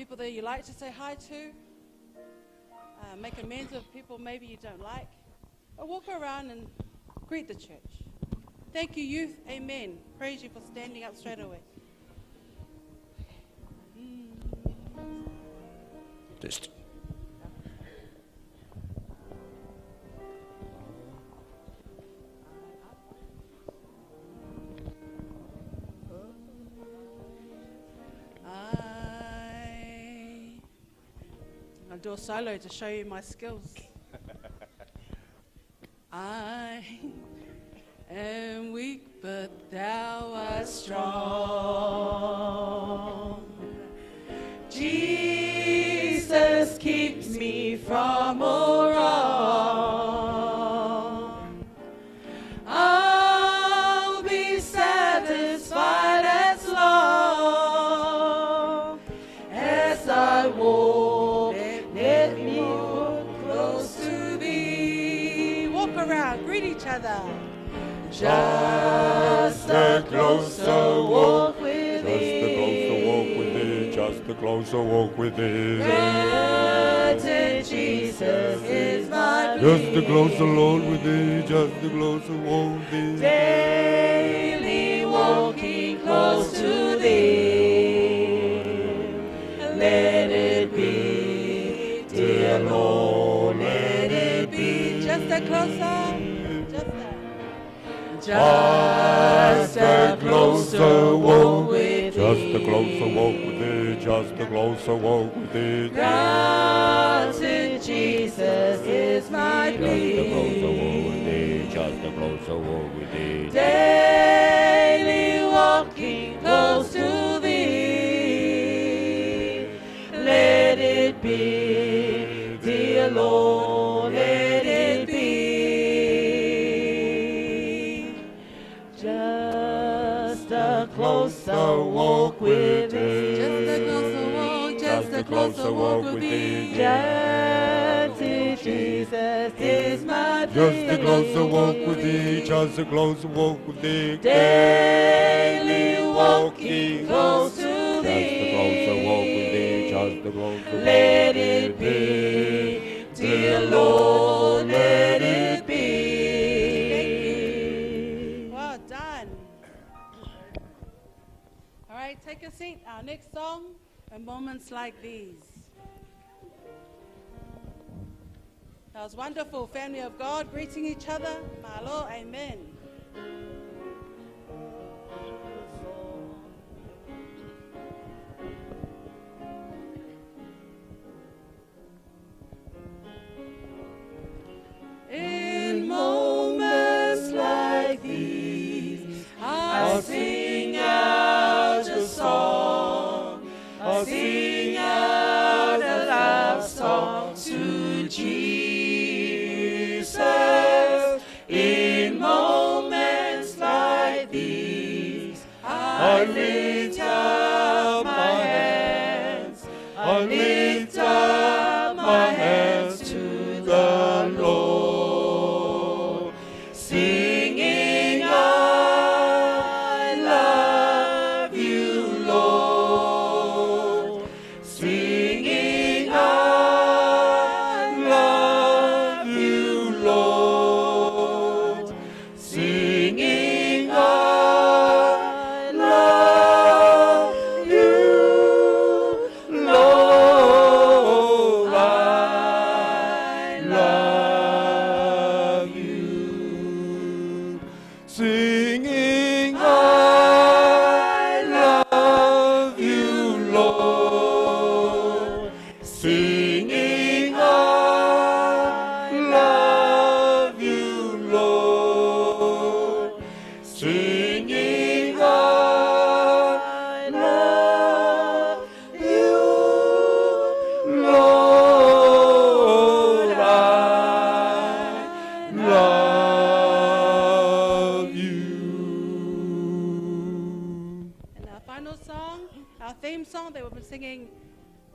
people that you like to say hi to. Make amends with people maybe you don't like. Or walk around and greet the church. Thank you, youth. Amen. Praise you for standing up straight away. Just. I'll do a solo to show you my skills. I am weak, but thou art strong. Jesus keeps me from all wrong. I'll be satisfied as long as I walk. Let me walk close to thee. Walk around, greet each other. Just a closer walk with thee. Just a closer walk with thee. Granted, Jesus is my peace. Just a closer Lord with thee. Just a closer walk with thee. Daily walking close to thee. Let it be, dear Lord, let it be. Just a closer, just a closer walk with thee. Just a closer walk with thee. Just a closer walk with thee. Granted, Jesus is my peace. Just a closer walk with thee. Daily walking close to thee. Let it be, dear Lord, let it be. Just a closer walk with thee. Just a closer walk with thee. Granted, Jesus is my peace. Just a closer walk with thee. Just a closer walk with thee. Daily walking close to thee. Just a closer walk with thee. Just a closer walk. Let it be, dear Lord, let it be. Well done. All right, take a seat. Our next song, "In Moments Like These." That was wonderful, family of God, greeting each other. Malo, amen. In moments like these, I'll sing out a song. I'll sing out a love song to Jesus. In moments like these, I lift up my hands. I lift up my hands to the Lord, singing, I love you, Lord. Singing, I love you, Lord. Singing, I love you, Lord. I love you. Singing, I love you, Lord. Singing, I love you, Lord. Singing, I love you, Lord. I love you. And our final song, our theme song that we've been singing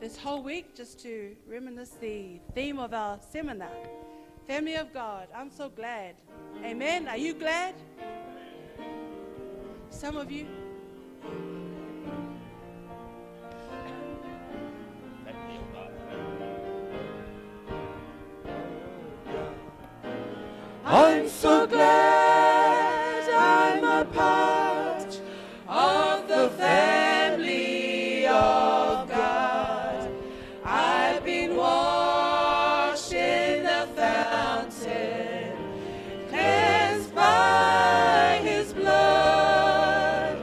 this whole week, just to reminisce the theme of our seminar. Family of God, I'm so glad. Amen. Are you glad? Some of you. I'm so glad I'm a part of the family of God. I've been washed in the fountain, cleansed by His blood.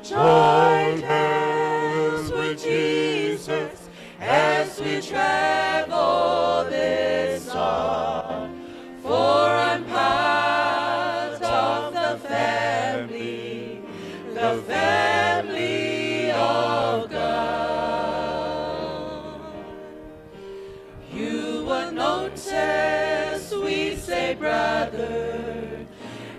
Join hands with Jesus as we travel this song, for I'm part of the family of God. You will notice we say brother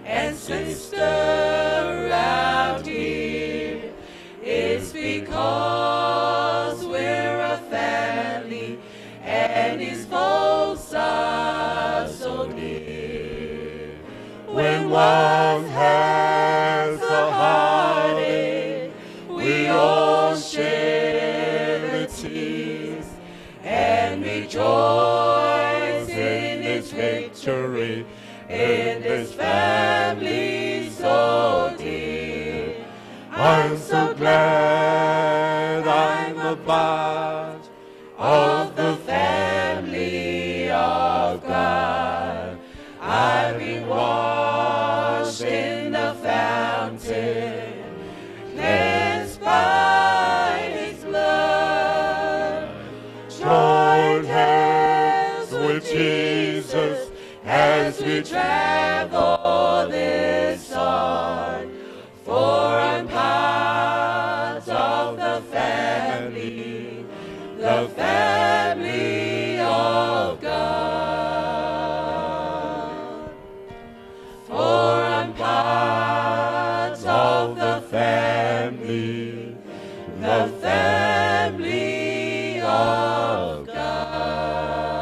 and sister around here. It's because we're a family and His foes are so near. When one has a heartache, we all share the tears and rejoice in His victory, in this family so dear. I'm so glad I'm a part of the family of God. I've been washed in the fountain, cleansed by His blood. Join hands with Jesus as we travel this song, for I'm part of the family of God. For I'm part of the family of God.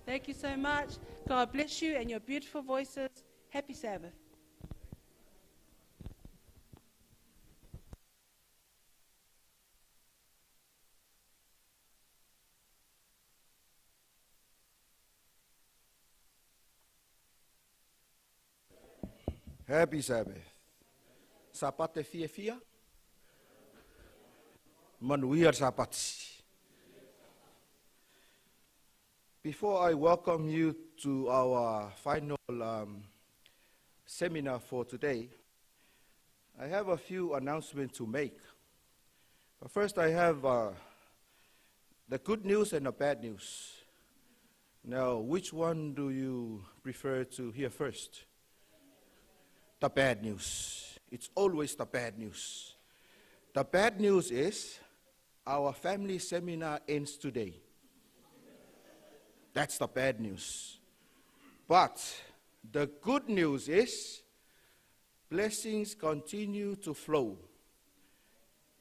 Thank you so much. God bless you and your beautiful voices. Happy Sabbath. Happy Sabbath. Sapate fia. Manuia sapati. Before I welcome you to our final seminar for today, I have a few announcements to make. But first, I have the good news and the bad news. Now, which one do you prefer to hear first? The bad news. It's always the bad news. The bad news is our family seminar ends today. That's the bad news. But the good news is blessings continue to flow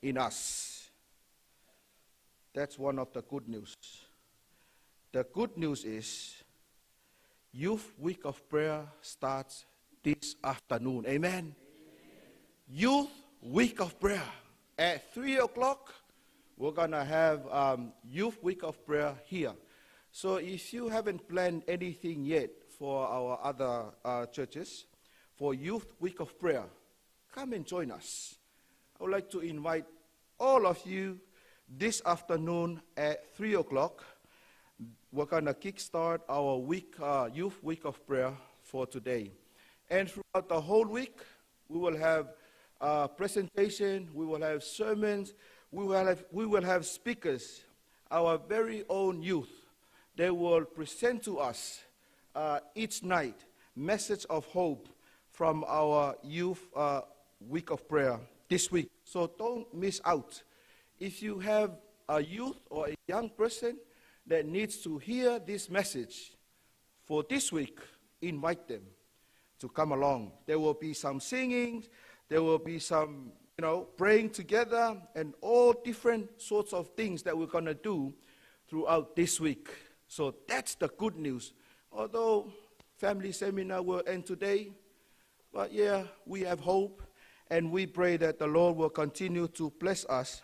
in us. That's one of the good news. The good news is Youth Week of Prayer starts this afternoon. Amen. Youth Week of Prayer. At 3 o'clock, we're going to have Youth Week of Prayer here. So if you haven't planned anything yet for our other churches, for Youth Week of Prayer, come and join us. I would like to invite all of you this afternoon at 3 o'clock. We're going to kickstart our Youth Week of Prayer for today. And throughout the whole week, we will have presentation, we will have sermons, we will have speakers, our very own youth. They will present to us each night message of hope from our Youth Week of Prayer this week. So don't miss out. If you have a youth or a young person that needs to hear this message for this week, invite them to come along. There will be some singing, there will be some, praying together, and all different sorts of things that we're going to do throughout this week. So that's the good news. Although family seminar will end today, but yeah, we have hope, and we pray that the Lord will continue to bless us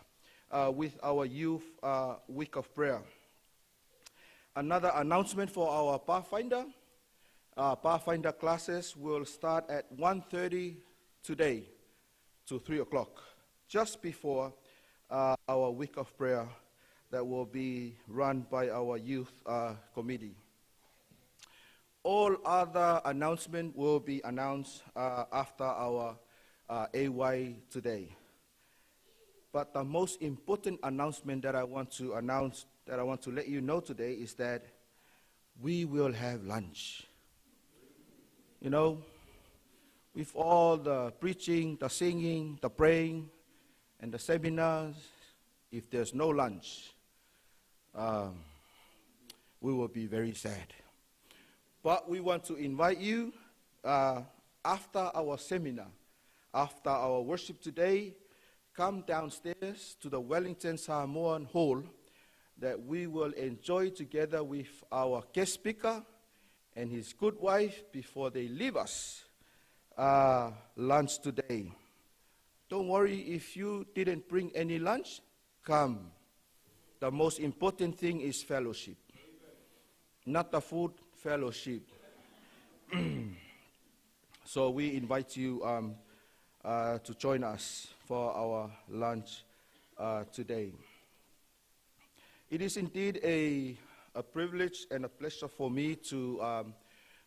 with our Youth Week of Prayer. Another announcement for our Pathfinder. Pathfinder classes will start at 1:30 today to 3 o'clock, just before our week of prayer that will be run by our youth committee. All other announcements will be announced after our AY today. But the most important announcement that I want to announce, that I want to let you know today is that we will have lunch. You know, with all the preaching, the singing, the praying, and the seminars, if there's no lunch, we will be very sad. But we want to invite you after our seminar, after our worship today, come downstairs to the Wellington Samoan Hall that we will enjoy together with our guest speaker and his good wife before they leave us lunch today. Don't worry if you didn't bring any lunch, come. The most important thing is fellowship. Not the food, fellowship. So we invite you to join us for our lunch today. It is indeed a privilege and a pleasure for me to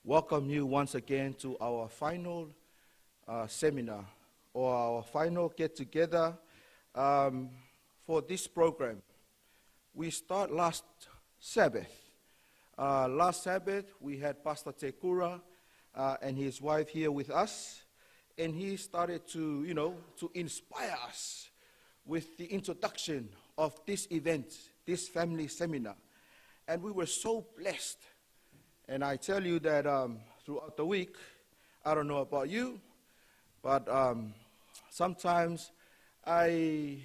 welcome you once again to our final seminar or our final get-together for this program. We start last Sabbath. Last Sabbath, we had Pastor Teaukura and his wife here with us, and he started to, to inspire us with the introduction of this event, this family seminar. And we were so blessed. And I tell you that throughout the week, I don't know about you, but sometimes I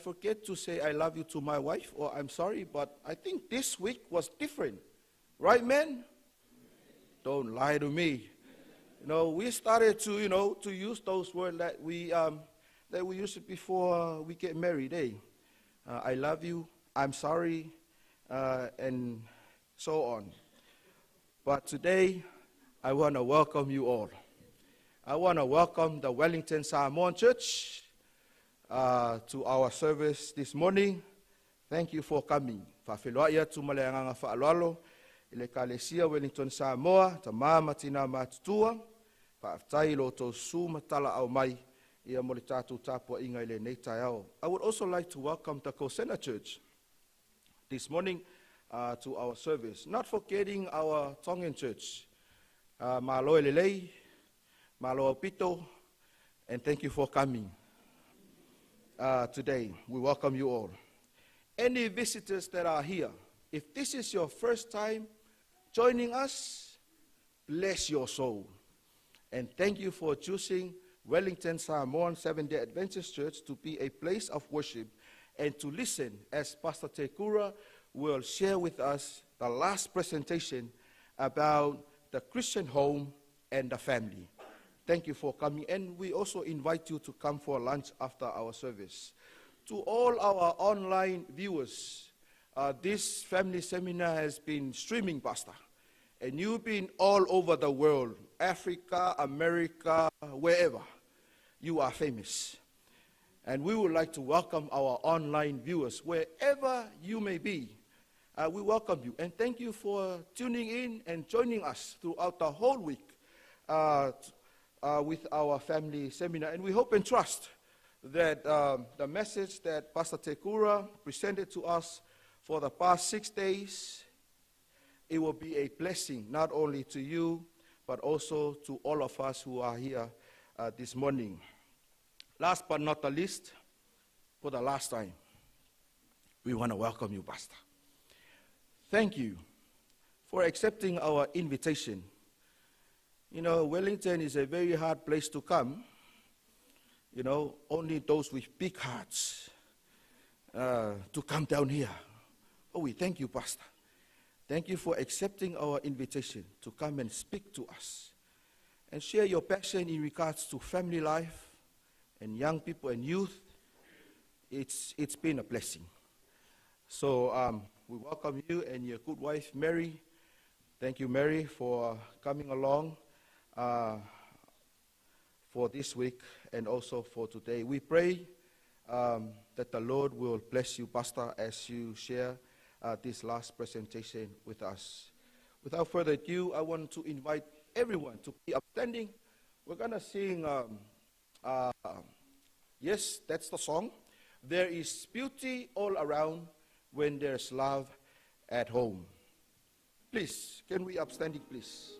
forget to say I love you to my wife, or I'm sorry, but I think this week was different. Right, men? Don't lie to me. We started to, to use those words that we used before we get married. I love you, I'm sorry, and so on. But today, I want to welcome you all. I want to welcome the Wellington Samoan Church to our service this morning. Thank you for coming. Whawhiloaia tumaleanganga whaalwalo, ile kalesia Wellington Samoa, ta mama tina matutua, whaaftai loto su matala au mai, ia mole tātou tāpua inga ile nei tai au. I would also like to welcome the Kosena Church this morning to our service. Not forgetting our Tongan Church. Māloa lelei, māloa pito, and thank you for coming today. We welcome you all. Any visitors that are here, if this is your first time joining us, bless your soul. And thank you for choosing Wellington Samoan Seventh-day Adventist Church to be a place of worship and to listen as Pastor Teaukura will share with us the last presentation about the Christian home and the family. Thank you for coming, and we also invite you to come for lunch after our service. To all our online viewers, this family seminar has been streaming, Pastor, and you've been all over the world, Africa, America, wherever. You are famous. And we would like to welcome our online viewers, wherever you may be. We welcome you, and thank you for tuning in and joining us throughout the whole week with our family seminar. And we hope and trust that the message that Pastor Teaukura presented to us for the past 6 days, it will be a blessing not only to you, but also to all of us who are here this morning. Last but not the least, for the last time, we want to welcome you, Pastor. Thank you for accepting our invitation. Wellington is a very hard place to come. Only those with big hearts to come down here. Oh, we thank you, Pastor. Thank you for accepting our invitation to come and speak to us and share your passion in regards to family life and young people and youth. It's been a blessing. So we welcome you and your good wife, Mary, Thank you, Mary, for coming along for this week and also for today. We pray that the Lord will bless you, Pastor, as you share this last presentation with us. Without further ado, I want to invite everyone to be upstanding. We're going to sing, yes, that's the song. There is beauty all around when there's love at home. Please, can we upstanding, please?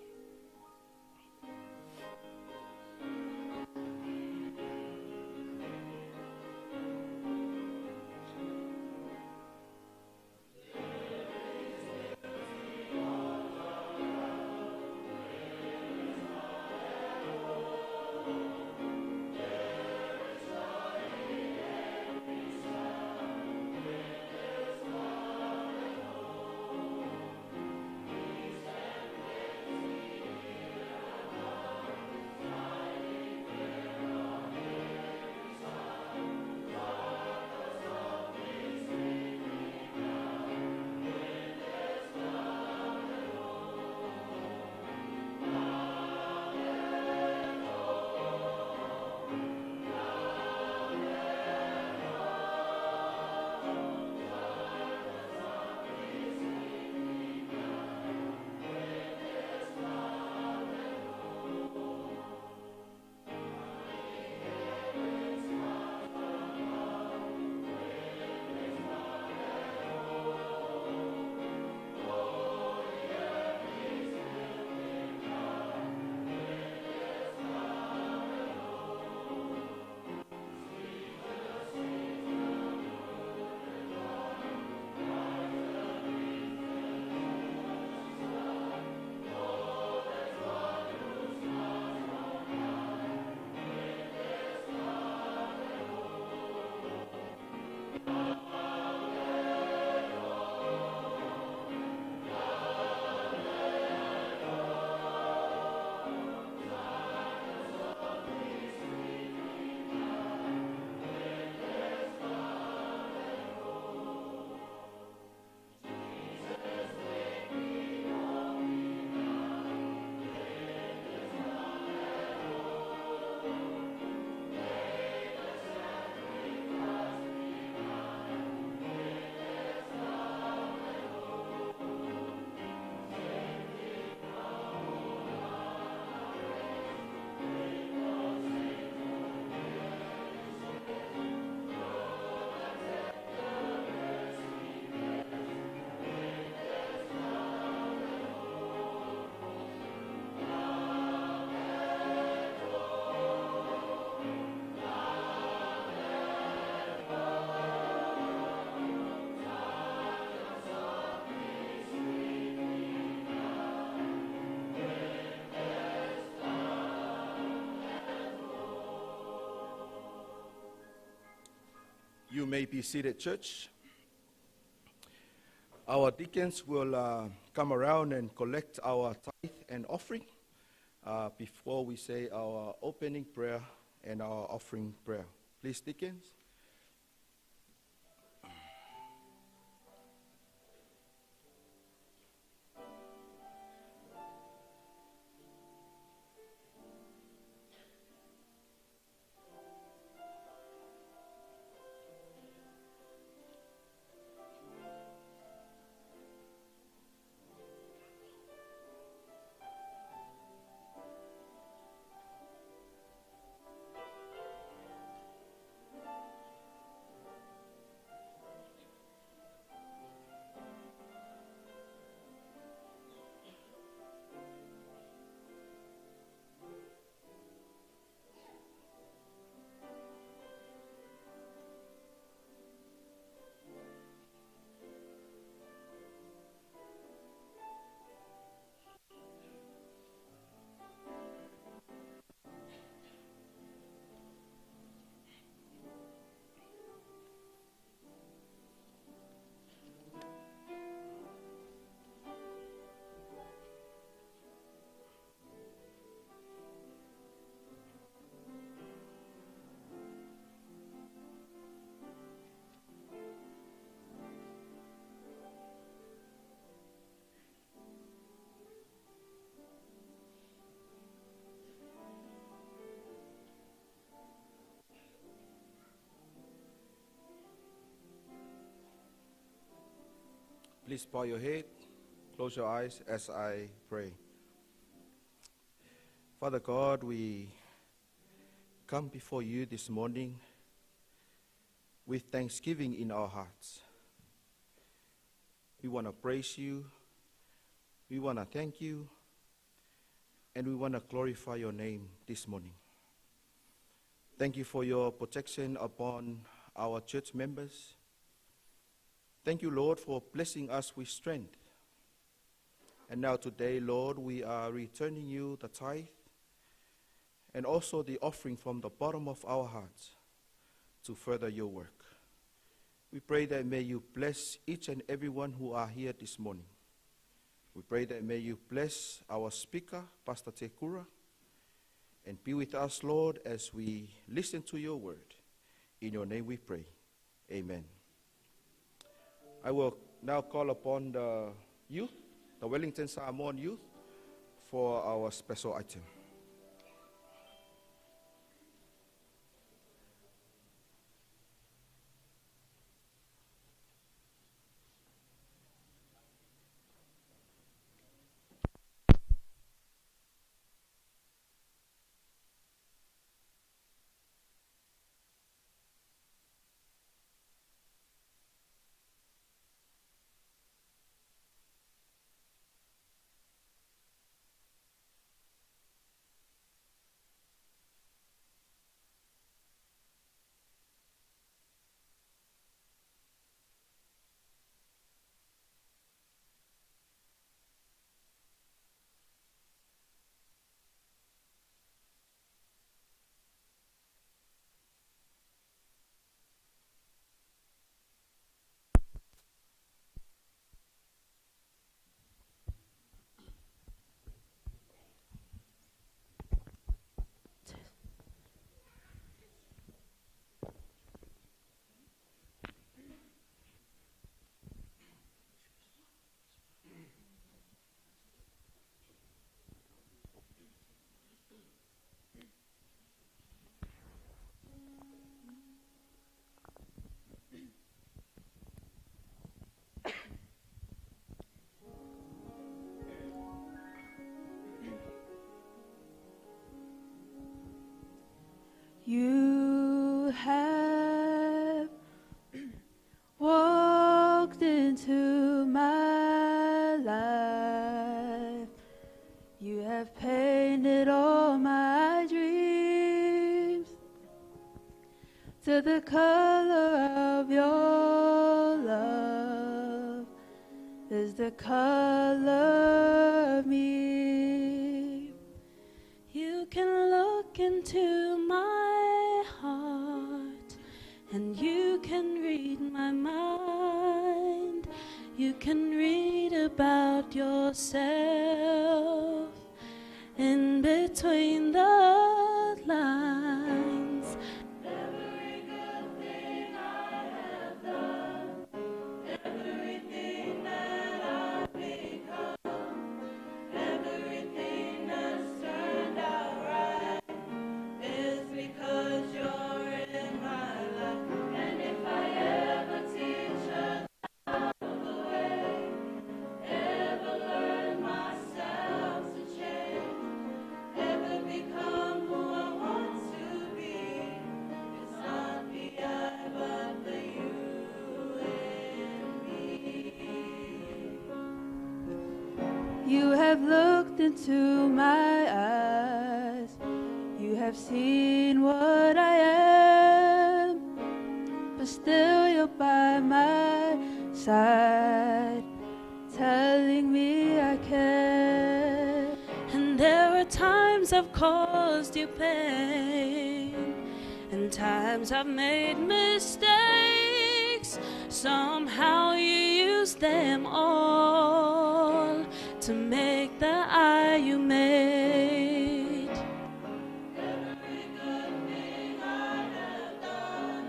You may be seated, church. Our deacons will come around and collect our tithe and offering before we say our opening prayer and our offering prayer. Please, deacons. Please bow your head, close your eyes as I pray. Father God, we come before you this morning with thanksgiving in our hearts. We want to praise you, we want to thank you, and we want to glorify your name this morning. Thank you for your protection upon our church members. Thank you, Lord, for blessing us with strength. And now today, Lord, we are returning you the tithe and also the offering from the bottom of our hearts to further your work. We pray that may you bless each and everyone who are here this morning. We pray that may you bless our speaker, Pastor Teaukura, and be with us, Lord, as we listen to your word. In your name we pray. Amen. I will now call upon the youth, the Wellington Samoan youth, for our special item. You have walked into my life. You have painted all my dreams to the color of your love is the color of me. You can look into my heart and you can read my mind. You can read about yourself in between the lines. Every good thing I have done, everything that I've become, everything that's turned out right is because you're in my life. And if I ever teach a child the way, ever learn myself to change, ever become who I want to be, it's not the I but the you in me. You have looked into my eyes. You have seen what I am, but still you're by my side, telling me I care. And there are times I've caused you pain, and times I've made mistakes. Somehow you use them all to make the I you made. Every good thing I have done,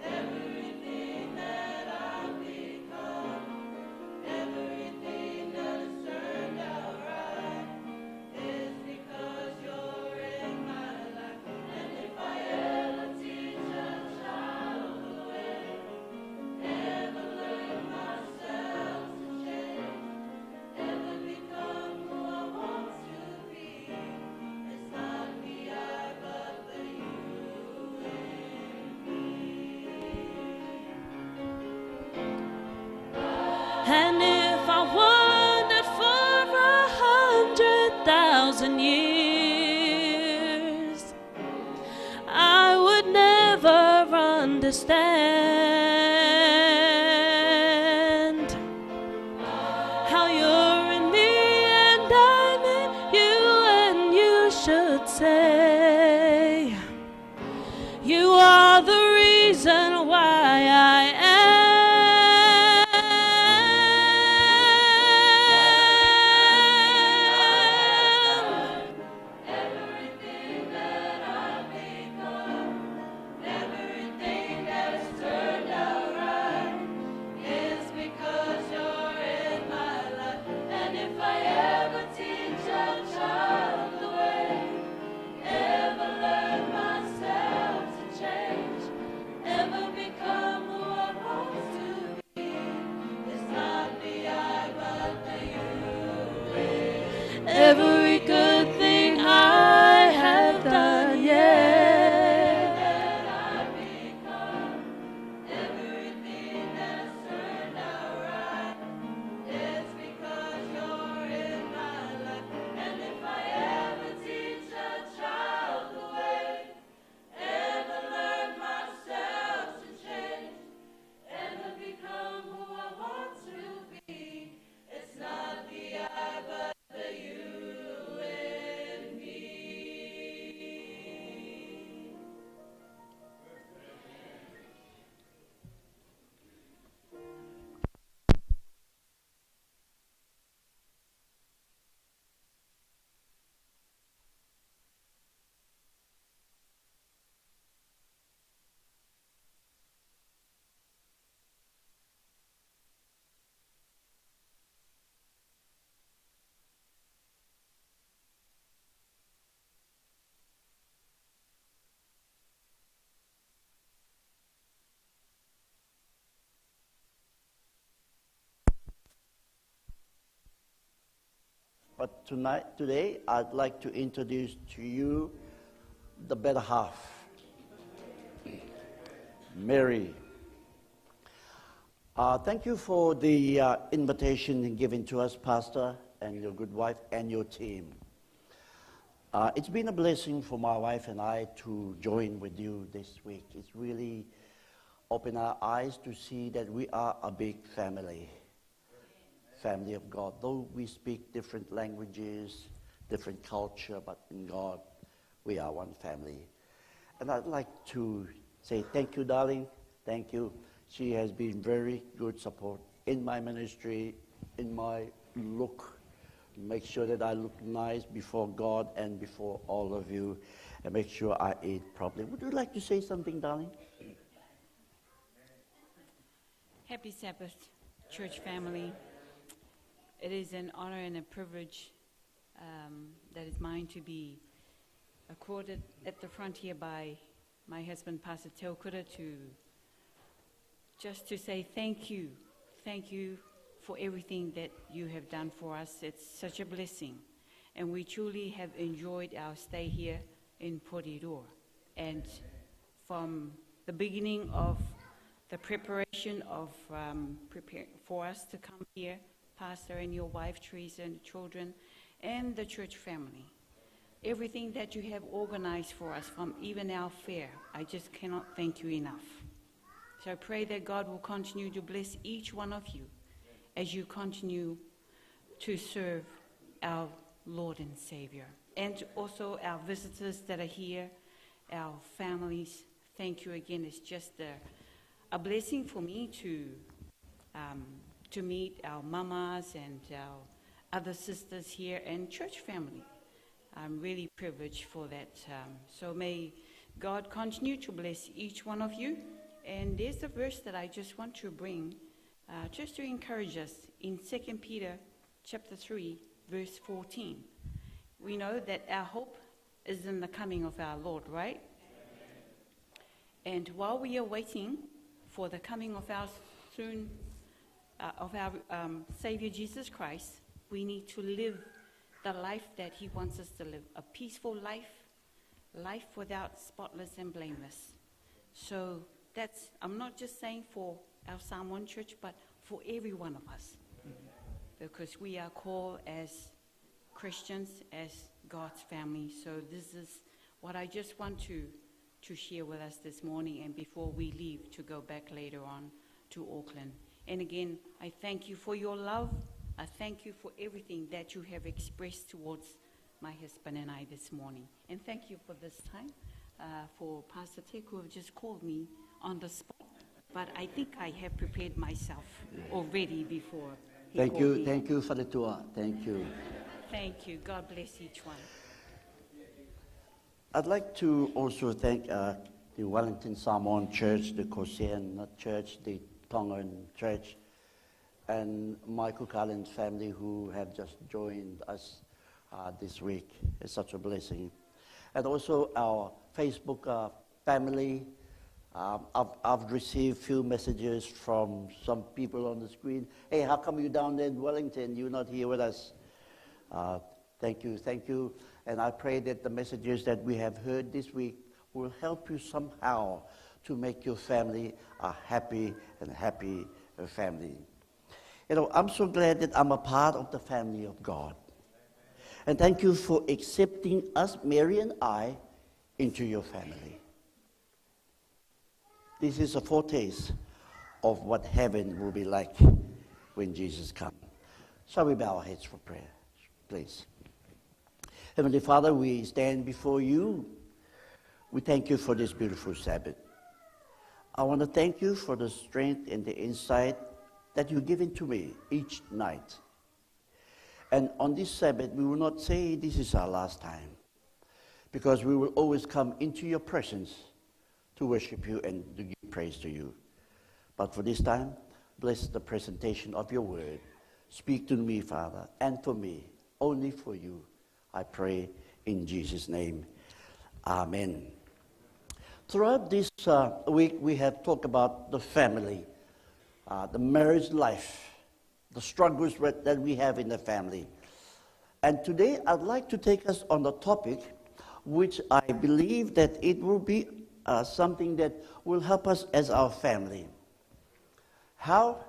everything that I've become, everything that has turned out right is because you're in my life. And if I ever teach a child the way, ever learn myself to And if I wandered for 100,000 years, I would never understand how you're in me and I'm in you, and you should say you are the reason why I am. Everything that I've become, everything that's turned out right, is because you're in my life. And if I ever teach a child the way, ever learn myself to change, ever become who I want to be, it's not the I but the you. Every good thing I have done, yeah, that I've become, everything that's turned out right, it's because you're in my life. And if I ever teach a child the way, ever learn myself to change, ever become who I want to be, it's not the I but the you in me. But today, I'd like to introduce to you the better half, Mary. Thank you for the invitation given to us, Pastor, and your good wife, and your team. It's been a blessing for my wife and I to join with you this week. It's really opened our eyes to see that we are a big family of God. Though we speak different languages, different culture, but in God, we are one family. And I'd like to say thank you, darling. Thank you. She has been very good support in my ministry, in my look. Make sure that I look nice before God and before all of you, and make sure I eat properly. Would you like to say something, darling? Happy Sabbath, church family. It is an honor and a privilege that is mine to be accorded at the front here by my husband, Pastor Teaukura, just to say thank you. Thank you for everything that you have done for us. It's such a blessing. And we truly have enjoyed our stay here in Paora. And from the beginning of the preparation of for us to come here, Pastor and your wife, Teresa, and the children, and the church family. Everything that you have organized for us, from even our fair, I just cannot thank you enough. So I pray that God will continue to bless each one of you as you continue to serve our Lord and Savior. And also our visitors that are here, our families, thank you again. It's just a blessing for me to meet our mamas and our other sisters here and church family. I'm really privileged for that. So may God continue to bless each one of you. And there's a verse that I just want to bring just to encourage us in 2 Peter chapter 3, verse 14. We know that our hope is in the coming of our Lord, right? And while we are waiting for the coming of our Savior Jesus Christ, we need to live the life that he wants us to live, a peaceful life without spotless and blameless. So I'm not just saying for our Samoan church, but for every one of us. because we are called as Christians, as God's family. So this is what I just want to share with us this morning, and before we leave to go back later on to Auckland. And again, I thank you for your love. I thank you for everything that you have expressed towards my husband and I this morning. And thank you for this time, for Pastor Tek, who have just called me on the spot. But I think I have prepared myself already before. Thank you for the tour. Thank you. Thank you. God bless each one. I'd like to also thank the Wellington Samoan Church, the Kosean Church, the Tongan Church, and Michael Cullen's family who have just joined us this week. It's such a blessing. And also our Facebook family. I've received few messages from some people on the screen. Hey, how come you down there in Wellington? You're not here with us. Thank you. And I pray that the messages that we have heard this week will help you somehow to make your family a happy family. You know, I'm so glad that I'm a part of the family of God. And thank you for accepting us, Mary and I, into your family. This is a foretaste of what heaven will be like when Jesus comes. Shall we bow our heads for prayer, please? Heavenly Father, we stand before you. We thank you for this beautiful Sabbath. I want to thank you for the strength and the insight that you've given to me each night. And on this Sabbath, we will not say this is our last time, because we will always come into your presence to worship you and to give praise to you. But for this time, bless the presentation of your word. Speak to me, Father, and for me, only for you. I pray in Jesus' name. Amen. Throughout this week, we have talked about the family, the marriage life, the struggles that we have in the family. And today, I'd like to take us on the topic, which I believe that it will be something that will help us as our family. How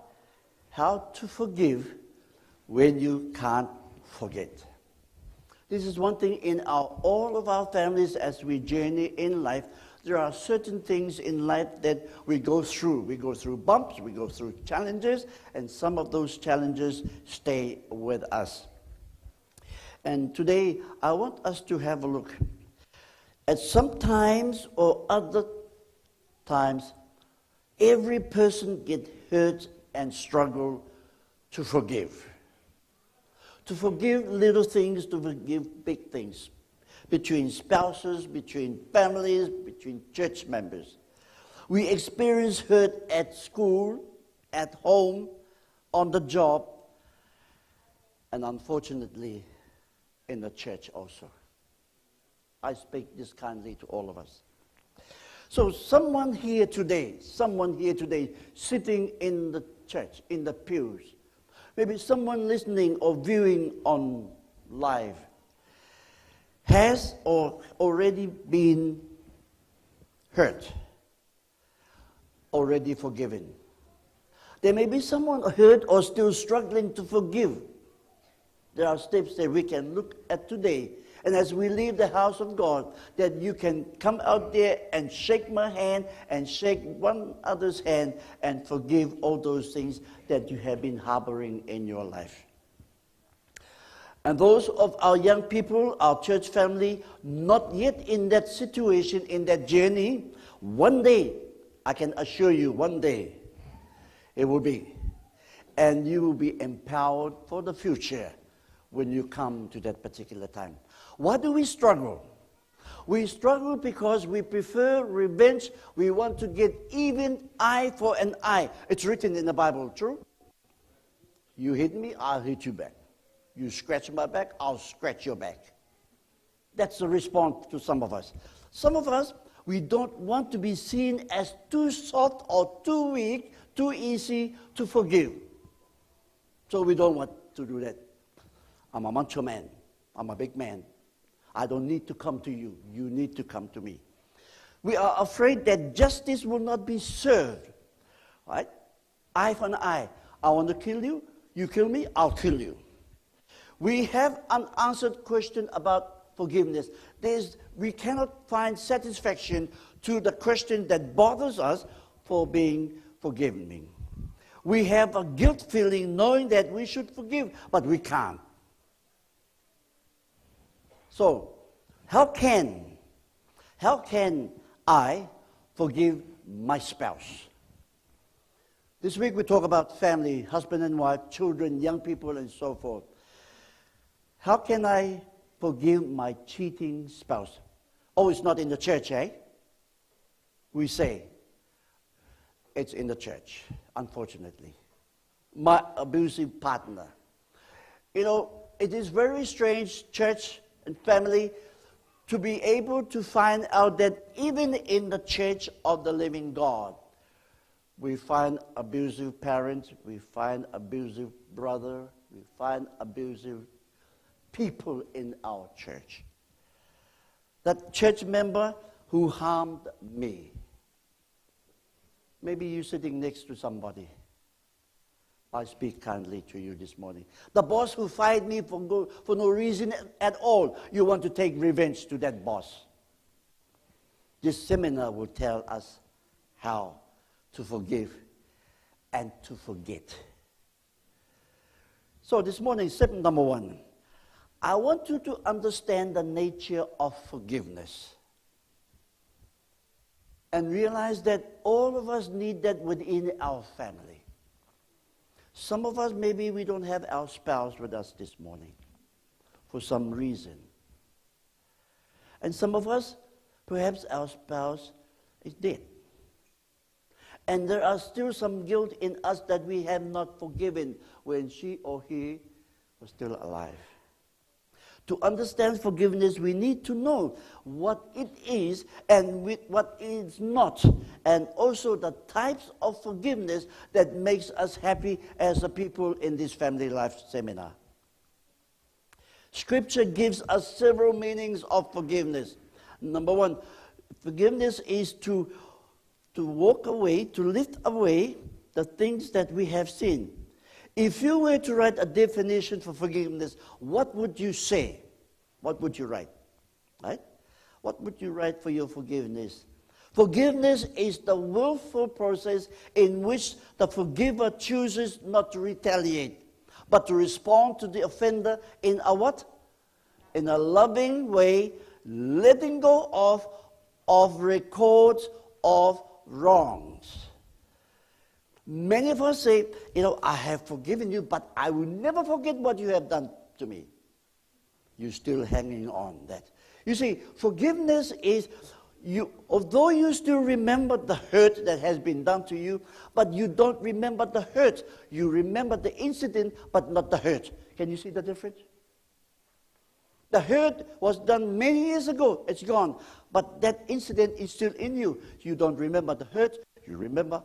to forgive when you can't forget. This is one thing in all of our families as we journey in life. There are certain things in life that we go through. We go through bumps, we go through challenges, and some of those challenges stay with us. And today, I want us to have a look at sometimes or other times, every person gets hurt and struggle to forgive. To forgive little things, to forgive big things. Between spouses, between families, between church members. We experience hurt at school, at home, on the job, and unfortunately, in the church also. I speak this kindly to all of us. So someone here today, sitting in the church, in the pews, maybe someone listening or viewing on live, has or already been hurt, already forgiven. There may be someone hurt or still struggling to forgive. There are steps that we can look at today. And as we leave the house of God, that you can come out there and shake my hand and shake one other's hand and forgive all those things that you have been harboring in your life. And those of our young people, our church family, not yet in that situation, in that journey, one day, I can assure you, one day, it will be. And you will be empowered for the future when you come to that particular time. Why do we struggle? We struggle because we prefer revenge. We want to get even eye for an eye. It's written in the Bible, true? You hit me, I'll hit you back. You scratch my back, I'll scratch your back. That's the response to some of us. Some of us, we don't want to be seen as too soft or too weak, too easy to forgive. So we don't want to do that. I'm a macho man. I'm a big man. I don't need to come to you. You need to come to me. We are afraid that justice will not be served. Right? Eye for an eye. I want to kill you. You kill me, I'll kill you. We have unanswered question about forgiveness. We cannot find satisfaction to the question that bothers us for being forgiven. We have a guilt feeling knowing that we should forgive, but we can't. So, how can I forgive my spouse? This week we talk about family, husband and wife, children, young people, and so forth. How can I forgive my cheating spouse? Oh, it's not in the church, eh? We say, it's in the church, unfortunately. My abusive partner. You know, it is very strange, church and family, to be able to find out that even in the church of the living God, we find abusive parents, we find abusive brother, we find abusive people in our church. That church member who harmed me. Maybe you're sitting next to somebody. I speak kindly to you this morning. The boss who fired me for no reason at all. You want to take revenge to that boss. This seminar will tell us how to forgive and to forget. So this morning, step number 1. I want you to understand the nature of forgiveness. And realize that all of us need that within our family. Some of us, maybe we don't have our spouse with us this morning for some reason. And some of us, perhaps our spouse is dead. And there are still some guilt in us that we have not forgiven when she or he was still alive. To understand forgiveness, we need to know what it is and what it is not, and also the types of forgiveness that makes us happy as a people in this family life seminar. Scripture gives us several meanings of forgiveness. Number 1, forgiveness is to walk away, to lift away the things that we have sinned. If you were to write a definition for forgiveness, what would you say? What would you write? Right? What would you write for your forgiveness? Forgiveness is the willful process in which the forgiver chooses not to retaliate, but to respond to the offender in a what? In a loving way, letting go of records of wrongs. Many of us say, I have forgiven you, but I will never forget what you have done to me. You're still hanging on that. You see, forgiveness is, although you still remember the hurt that has been done to you, but you don't remember the hurt. You remember the incident, but not the hurt. Can you see the difference? The hurt was done many years ago. It's gone. But that incident is still in you. You don't remember the hurt. You remember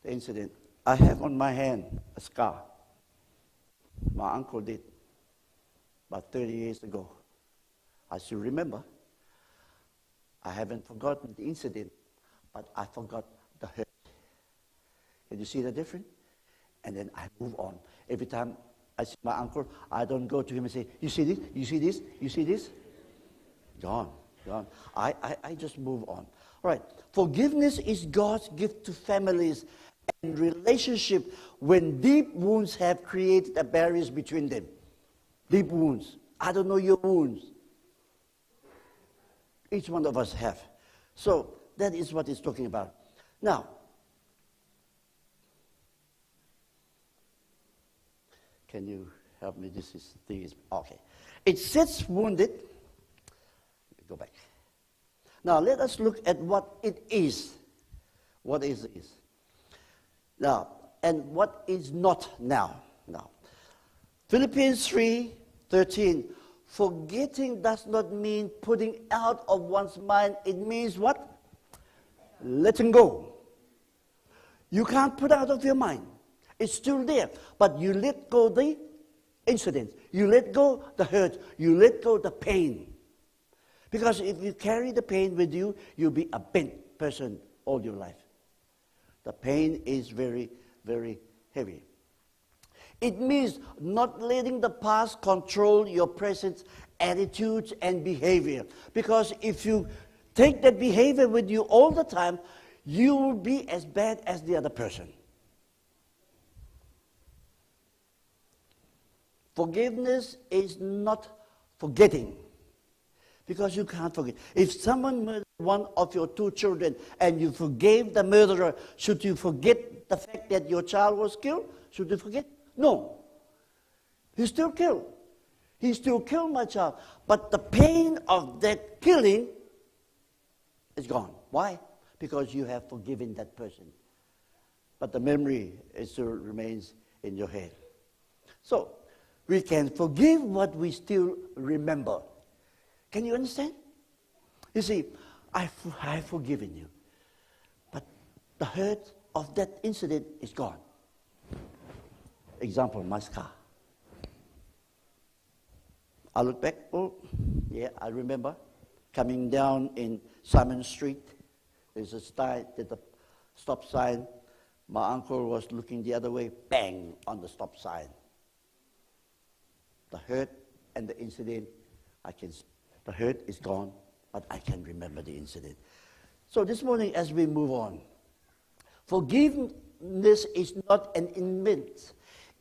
the incident. I have on my hand a scar. My uncle did about 30 years ago. I still remember. I haven't forgotten the incident, but I forgot the hurt. Can you see the difference? And then I move on. Every time I see my uncle, I don't go to him and say, you see this? You see this? You see this? Gone. I just move on. All right. Forgiveness is God's gift to families and relationship when deep wounds have created a barriers between them. Deep wounds. I don't know your wounds. Each one of us have. So that is what it's talking about. Now, can you help me? This thing is okay. It sits wounded. Go back. Now let us look at what it is. What is it? Now, and what is not now. Now, Philippians 3:13. Forgetting does not mean putting out of one's mind. It means what? Letting go. You can't put out of your mind. It's still there. But you let go the incident. You let go the hurt. You let go the pain. Because if you carry the pain with you, you'll be a bent person all your life. The pain is very, very heavy. It means not letting the past control your present attitudes and behavior. Because if you take that behavior with you all the time, you will be as bad as the other person. Forgiveness is not forgetting, because you can't forget. If someone murdered one of your 2 children and you forgave the murderer, should you forget the fact that your child was killed? Should you forget? No. He still killed. He still killed my child. But the pain of that killing is gone. Why? Because you have forgiven that person. But the memory still remains in your head. So, we can forgive what we still remember. Can you understand? You see, I've forgiven you. But the hurt of that incident is gone. Example, my scar. I look back, oh, yeah, I remember coming down in Simon Street. There's a stop sign. My uncle was looking the other way, bang, on the stop sign. The hurt and the incident, the hurt is gone, but I can remember the incident. So this morning, as we move on, forgiveness is not an event.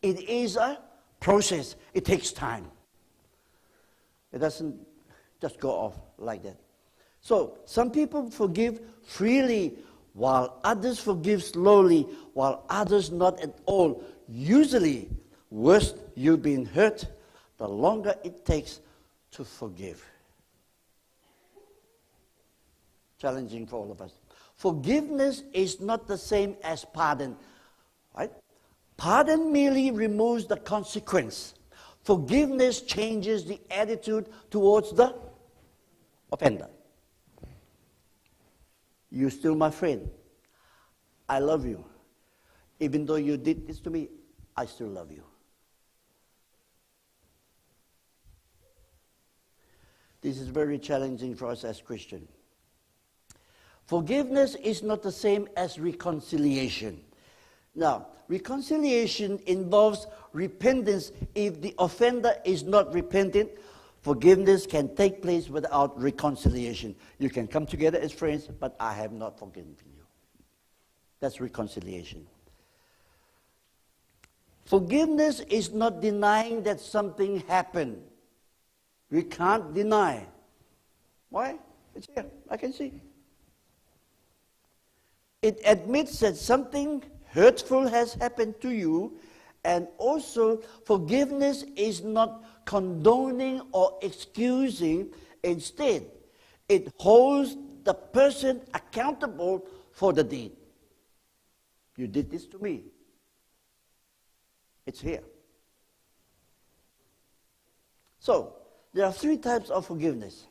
It is a process. It takes time. It doesn't just go off like that. So some people forgive freely, while others forgive slowly, while others not at all. Usually, worse you've been hurt, the longer it takes to forgive. Challenging for all of us. Forgiveness is not the same as pardon, right? Pardon merely removes the consequence. Forgiveness changes the attitude towards the offender. You're still my friend. I love you. Even though you did this to me, I still love you. This is very challenging for us as Christians. Forgiveness is not the same as reconciliation. Now, reconciliation involves repentance. If the offender is not repentant, forgiveness can take place without reconciliation. You can come together as friends, but I have not forgiven you. That's reconciliation. Forgiveness is not denying that something happened. We can't deny. Why? It's here. I can see. It admits that something hurtful has happened to you, and also forgiveness is not condoning or excusing. Instead, it holds the person accountable for the deed. You did this to me. It's here. So, there are 3 types of forgiveness.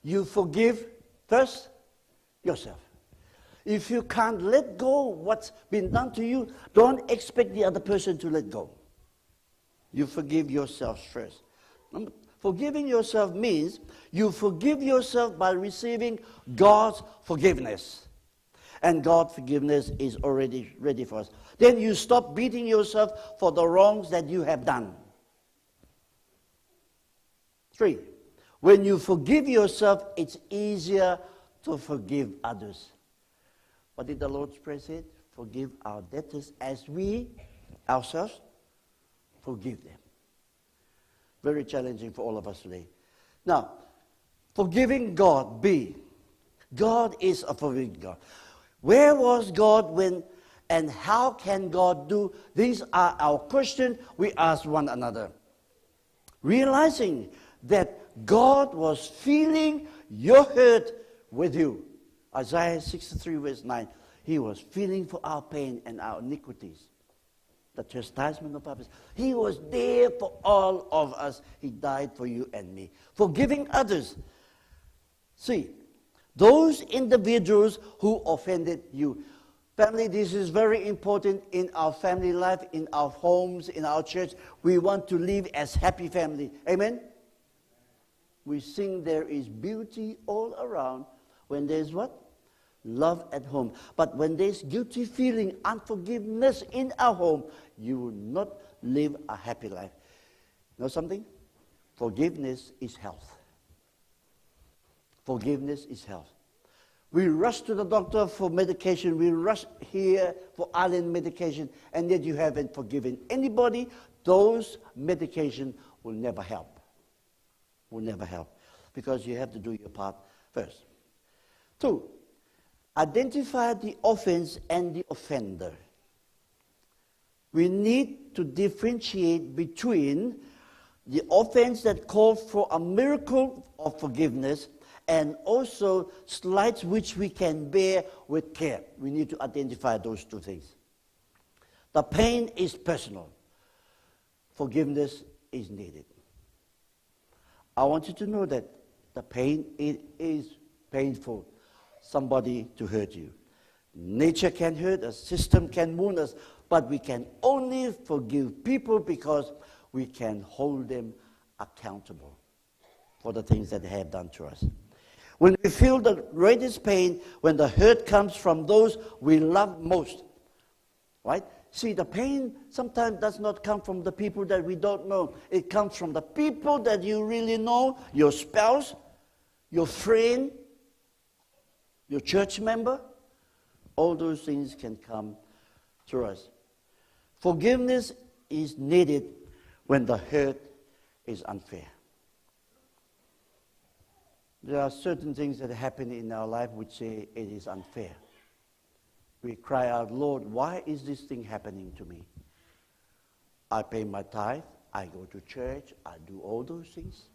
You forgive first yourself. If you can't let go of what's been done to you, don't expect the other person to let go. You forgive yourself first. Forgiving yourself means you forgive yourself by receiving God's forgiveness. And God's forgiveness is already ready for us. Then you stop beating yourself for the wrongs that you have done. 3, when you forgive yourself, it's easier to forgive others. What did the Lord's Prayer say? Forgive our debtors as we ourselves forgive them. Very challenging for all of us today. Now, forgiving God. B. God is a forgiving God. Where was God when, and how can God do? These are our questions we ask one another. Realizing that God was feeling your hurt with you. Isaiah 63 verse 9. He was feeling for our pain and our iniquities. The chastisement of our peace. He was there for all of us. He died for you and me. Forgiving others. See, those individuals who offended you. Family, this is very important in our family life, in our homes, in our church. We want to live as happy family. Amen? We sing there is beauty all around when there's what? love at home. But when there's guilty feeling, unforgiveness in our home, you will not live a happy life. Know something? Forgiveness is health. Forgiveness is health. We rush to the doctor for medication. We rush here for iron medication, and yet you haven't forgiven anybody. Those medication will never help. Will never help. Because you have to do your part first. 2, identify the offense and the offender. We need to differentiate between the offense that calls for a miracle of forgiveness and also slights which we can bear with care. We need to identify those two things. The pain is personal. Forgiveness is needed. I want you to know that the pain, it is painful. Somebody to hurt you. Nature can hurt us, system can wound us, but we can only forgive people because we can hold them accountable for the things that they have done to us. When we feel the greatest pain, when the hurt comes from those we love most, right? See, the pain sometimes does not come from the people that we don't know. It comes from the people that you really know, your spouse, your friend, your church member. All those things can come to us. Forgiveness is needed when the hurt is unfair. There are certain things that happen in our life which say it is unfair. We cry out, Lord, why is this thing happening to me? I pay my tithe, I go to church, I do all those things.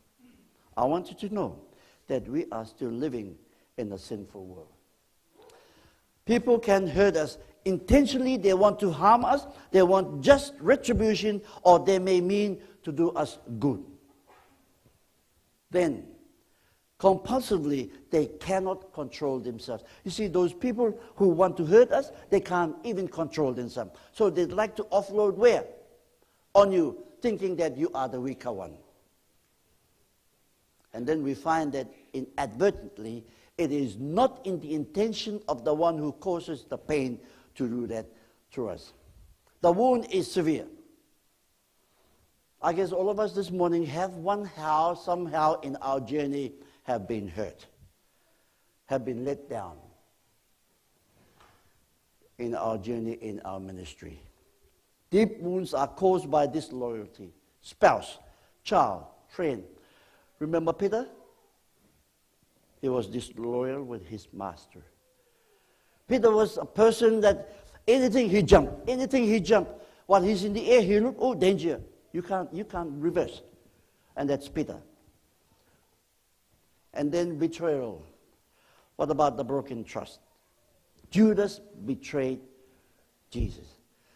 I want you to know that we are still living in a sinful world. People can hurt us intentionally. They want to harm us. They want just retribution, or they may mean to do us good. Then, compulsively, they cannot control themselves. You see, those people who want to hurt us, they can't even control themselves. So they'd like to offload where? On you, thinking that you are the weaker one. And then we find that inadvertently, it is not in the intention of the one who causes the pain to do that to us. The wound is severe. I guess all of us this morning have somehow in our journey have been hurt, have been let down in our journey, in our ministry. Deep wounds are caused by disloyalty. Spouse, child, friend. Remember Peter? He was disloyal with his master. Peter was a person that anything he jumped. While he's in the air, he looked, oh, danger. You can't reverse. And that's Peter. And then betrayal. What about the broken trust? Judas betrayed Jesus.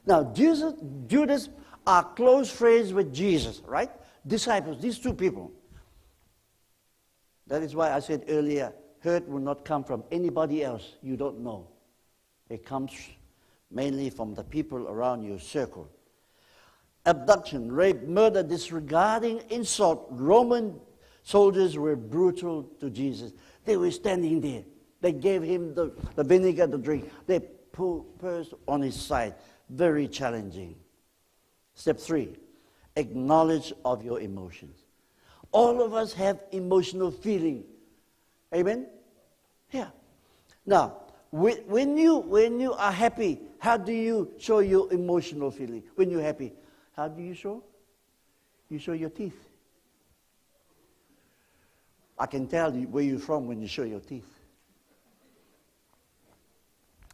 Now, Judas are close friends with Jesus, right? Disciples, these two people. That is why I said earlier, hurt will not come from anybody else you don't know. It comes mainly from the people around your circle. Abduction, rape, murder, disregarding, insult. Roman soldiers were brutal to Jesus. They were standing there. They gave him the vinegar to drink. They put on his side. Very challenging. Step 3, acknowledge of your emotions. All of us have emotional feeling. Amen? Yeah. Now, when you are happy, how do you show your emotional feeling? When you're happy, how do you show? You show your teeth. I can tell you where you're from when you show your teeth.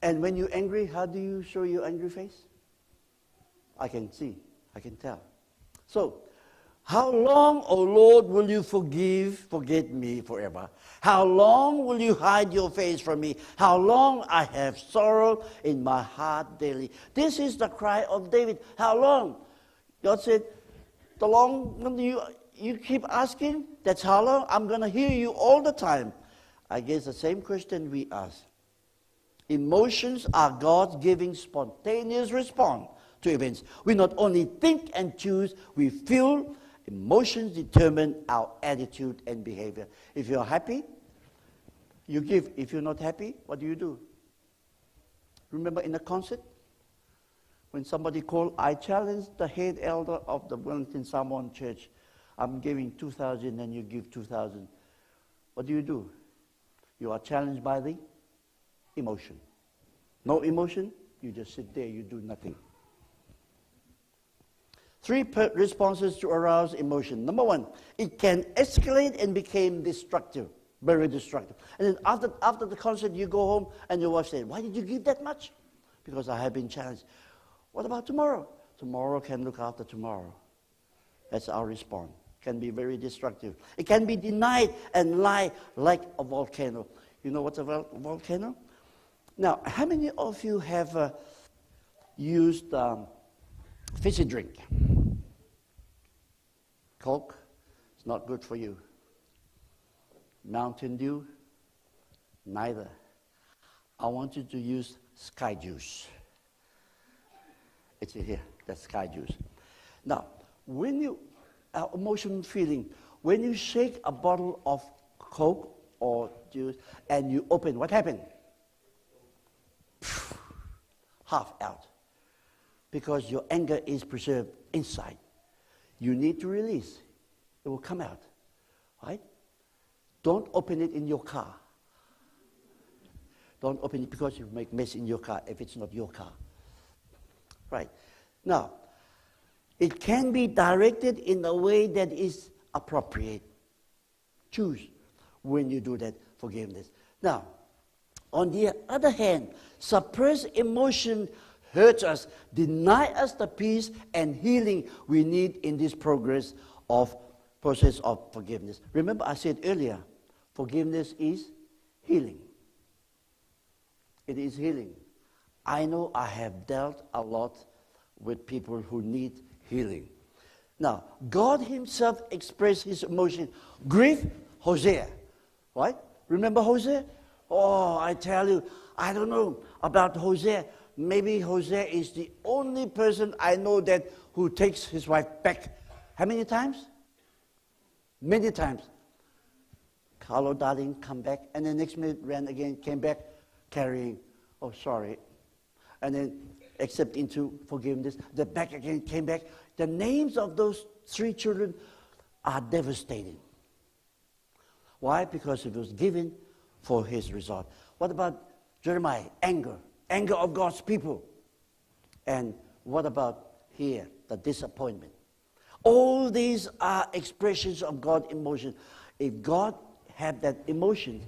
And when you're angry, how do you show your angry face? I can see. I can tell. So, how long, O Lord, will you forget me forever? How long will you hide your face from me? How long I have sorrow in my heart daily? This is the cry of David. How long? God said, the long you keep asking, that's how long? I'm going to hear you all the time. I guess the same question we ask. Emotions are God's giving spontaneous response to events. We not only think and choose, we feel. Emotions determine our attitude and behavior. If you're happy, you give. If you're not happy, what do? Remember in a concert? When somebody called, I challenged the head elder of the Wellington Samoan church. I'm giving 2,000 and you give 2,000. What do? You are challenged by the emotion. No emotion, you just sit there, you do nothing. 3 responses to arouse emotion. Number 1, it can escalate and become destructive, very destructive. And then after the concert, you go home and your wife says, why did you give that much? Because I have been challenged. What about tomorrow? Tomorrow can look after tomorrow. That's our response. Can be very destructive. It can be denied and lie like a volcano. You know what's a volcano? Now, how many of you have used fizzy drink? Coke, it's not good for you. Mountain Dew, neither. I want you to use Sky Juice. It's in here, that's Sky Juice. Now, when you, emotion feeling, when you shake a bottle of Coke or juice and you open, what happened? Half out. Because your anger is preserved inside. You need to release. It will come out. Right? Don't open it in your car. Don't open it because you make mess in your car if it's not your car. Right. Now, it can be directed in a way that is appropriate. Choose when you do that forgiveness. Now, on the other hand, suppressed emotion hurts us, deny us the peace and healing we need in this process of forgiveness. Remember I said earlier, forgiveness is healing. It is healing. I know I have dealt a lot with people who need healing. Now, God himself expressed his emotion. Grief, Hosea. Right? Remember Hosea? Oh, I tell you, I don't know about Hosea. Maybe Hosea is the only person I know that who takes his wife back. How many times? Many times. Carlo, darling, come back. And the next minute ran again, came back carrying, oh, sorry. And then accept into forgiveness. The back again, came back. The names of those 3 children are devastating. Why? Because it was given for his result. What about Jeremiah? Anger. Anger of God's people. And what about here? The disappointment. All these are expressions of God's emotion. If God had that emotion,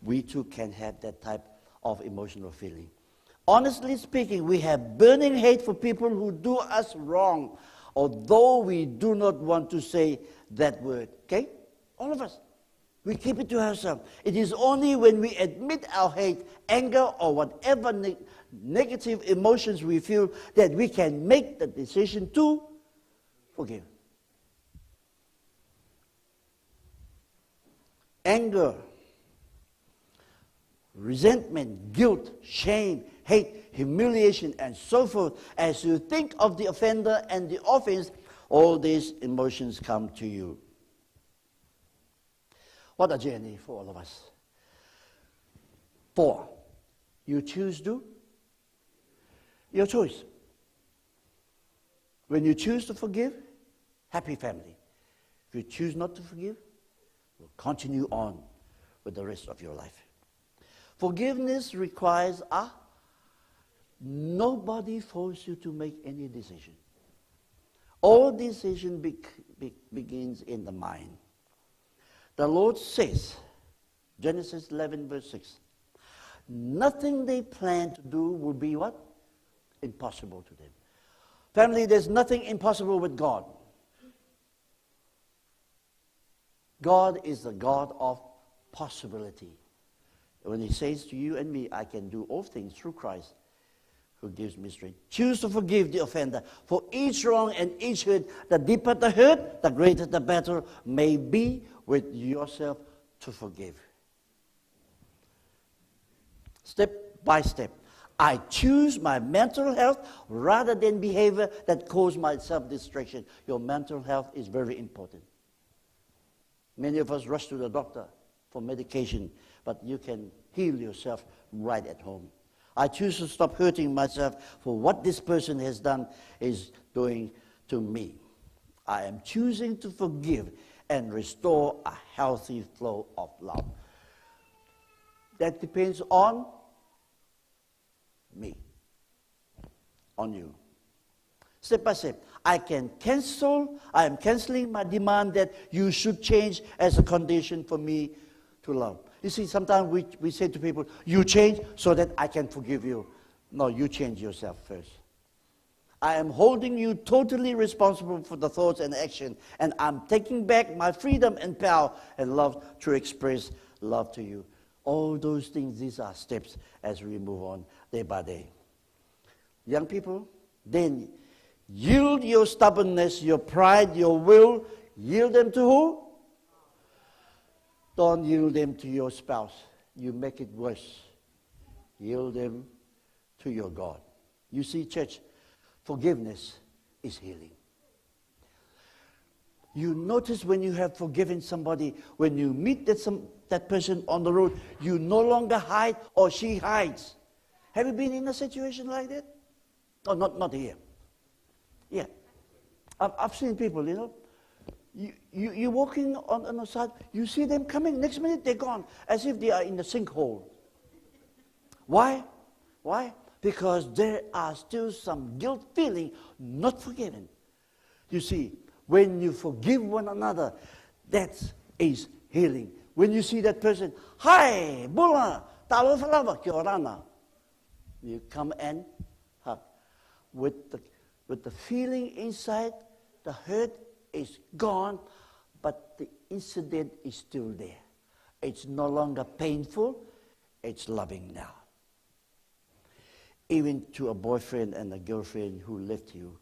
we too can have that type of emotional feeling. Honestly speaking, we have burning hate for people who do us wrong, although we do not want to say that word. Okay? All of us. We keep it to ourselves. It is only when we admit our hate, anger, or whatever negative emotions we feel that we can make the decision to forgive. Anger, resentment, guilt, shame, hate, humiliation, and so forth. As you think of the offender and the offense, all these emotions come to you. What a journey for all of us. 4, you choose to. Your choice. When you choose to forgive, happy family. If you choose not to forgive, you'll continue on with the rest of your life. Forgiveness requires nobody forces you to make any decision. All decision begins in the mind. The Lord says, Genesis 11 verse 6, nothing they plan to do will be what? Impossible to them. Family, there's nothing impossible with God. God is the God of possibility. When he says to you and me, I can do all things through Christ who gives me strength. Choose to forgive the offender. For each wrong and each hurt, the deeper the hurt, the greater the battle may be with yourself to forgive. Step by step. I choose my mental health rather than behavior that cause my self-destruction. Your mental health is very important. Many of us rush to the doctor for medication, but you can heal yourself right at home. I choose to stop hurting myself for what this person has done is doing to me. I am choosing to forgive and restore a healthy flow of love. That depends on me, on you. Step by step, I am canceling my demand that you should change as a condition for me to love. You see, sometimes we say to people, you change so that I can forgive you. No, you change yourself first. I am holding you totally responsible for the thoughts and action, and I'm taking back my freedom and power and love to express love to you. All those things, these are steps as we move on day by day. Young people, then yield your stubbornness, your pride, your will. Yield them to who? Don't yield them to your spouse. You make it worse. Yield them to your God. You see, church, forgiveness is healing. You notice when you have forgiven somebody, when you meet that person on the road, you no longer hide or she hides. Have you been in a situation like that? No, not here. Yeah. I've seen people, you know. You're walking on the side, you see them coming, next minute they're gone, as if they are in the sinkhole. Why? Why? Because there are still some guilt feeling, not forgiven. You see, when you forgive one another, that is healing. When you see that person, hi, bula, talo falava, kia orana. You come and hug. With the feeling inside, the hurt is gone, but the incident is still there. It's no longer painful, it's loving now. Even to a boyfriend and a girlfriend who left you.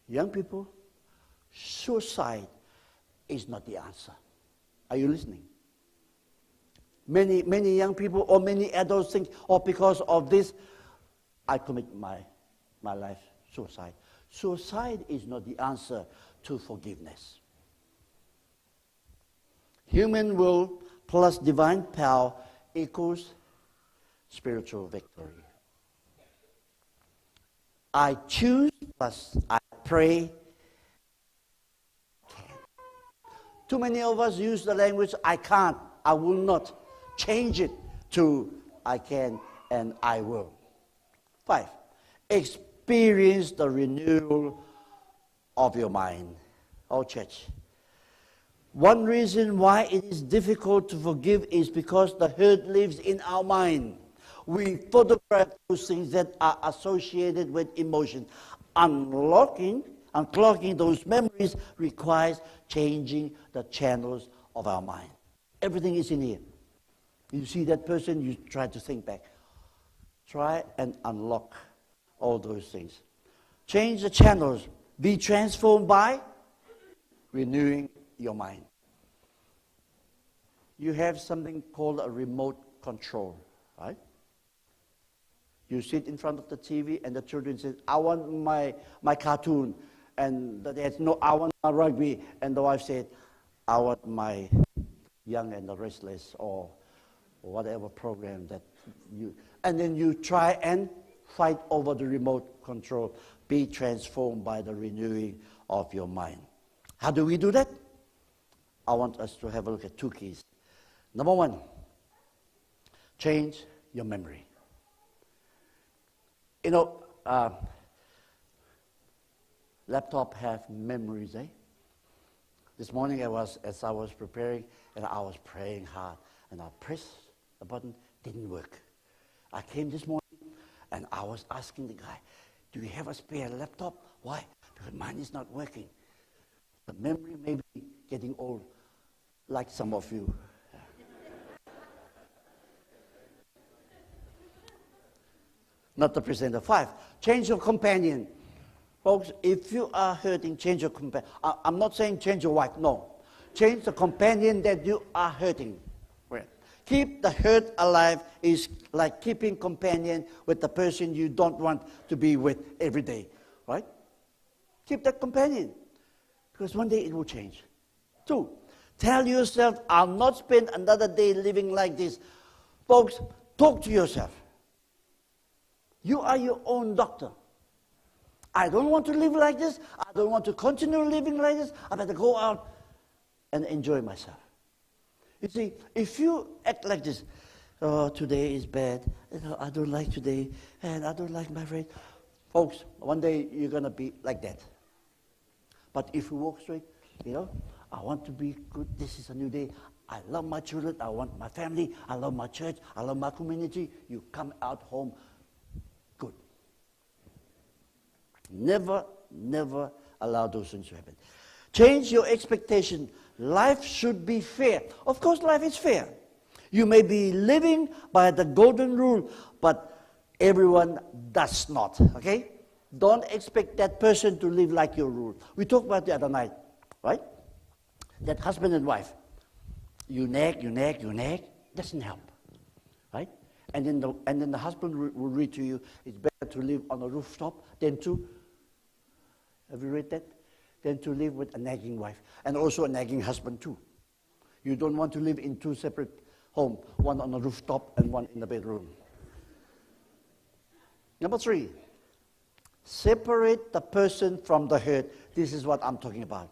Young people, suicide is not the answer. Are you listening? Many young people or many adults think, oh, because of this, I commit my life, suicide. Suicide is not the answer to forgiveness. Human will plus divine power equals spiritual victory. I choose plus I pray. Too many of us use the language, I can't, I will not. Change it to I can and I will. 5, experience the renewal of your mind. Oh, church. One reason why it is difficult to forgive is because the hurt lives in our mind. We photograph those things that are associated with emotion. Unclogging those memories requires changing the channels of our mind. Everything is in here. You see that person, you try to think back. Try and unlock all those things. Change the channels. Be transformed by renewing your mind. You have something called a remote control, right? You sit in front of the TV and the children say, I want my cartoon. And the dad said, no, I want my rugby. And the wife said, I want my Young and the Restless or whatever program that you... And then you try and fight over the remote control. Be transformed by the renewing of your mind. How do we do that? I want us to have a look at 2 keys. Number 1, change your memory. You know, laptop have memories, eh? This morning as I was preparing, and I was praying hard, and I pressed the button, didn't work. I came this morning, and I was asking the guy, do you have a spare laptop? Why? Because mine is not working. The memory may be getting old, like some of you. Not the presenter. 5, change your companion. Folks, if you are hurting, change your companion. I'm not saying change your wife, no. Change the companion that you are hurting. Right. Keep the hurt alive is like keeping companion with the person you don't want to be with every day, right? Keep that companion, because one day it will change. 2, tell yourself, I'll not spend another day living like this. Folks, talk to yourself. You are your own doctor. I don't want to live like this. I don't want to continue living like this. I better go out and enjoy myself. You see, if you act like this, oh, today is bad, I don't like today, and I don't like my friend. Folks, one day you're going to be like that. But if you walk straight, I want to be good, this is a new day. I love my children, I want my family, I love my church, I love my community. You come out home good. Never allow those things to happen. Change your expectation. Life should be fair. Of course, life is fair. You may be living by the golden rule, but everyone does not, okay? Don't expect that person to live like your rule. We talked about the other night, right? That husband and wife, you nag, doesn't help, right? And then the husband will read to you, it's better to live on a rooftop than to, have you read that? Than to live with a nagging wife, and also a nagging husband too. You don't want to live in two separate homes, one on a rooftop and one in the bedroom. Number 3, separate the person from the hurt. This is what I'm talking about.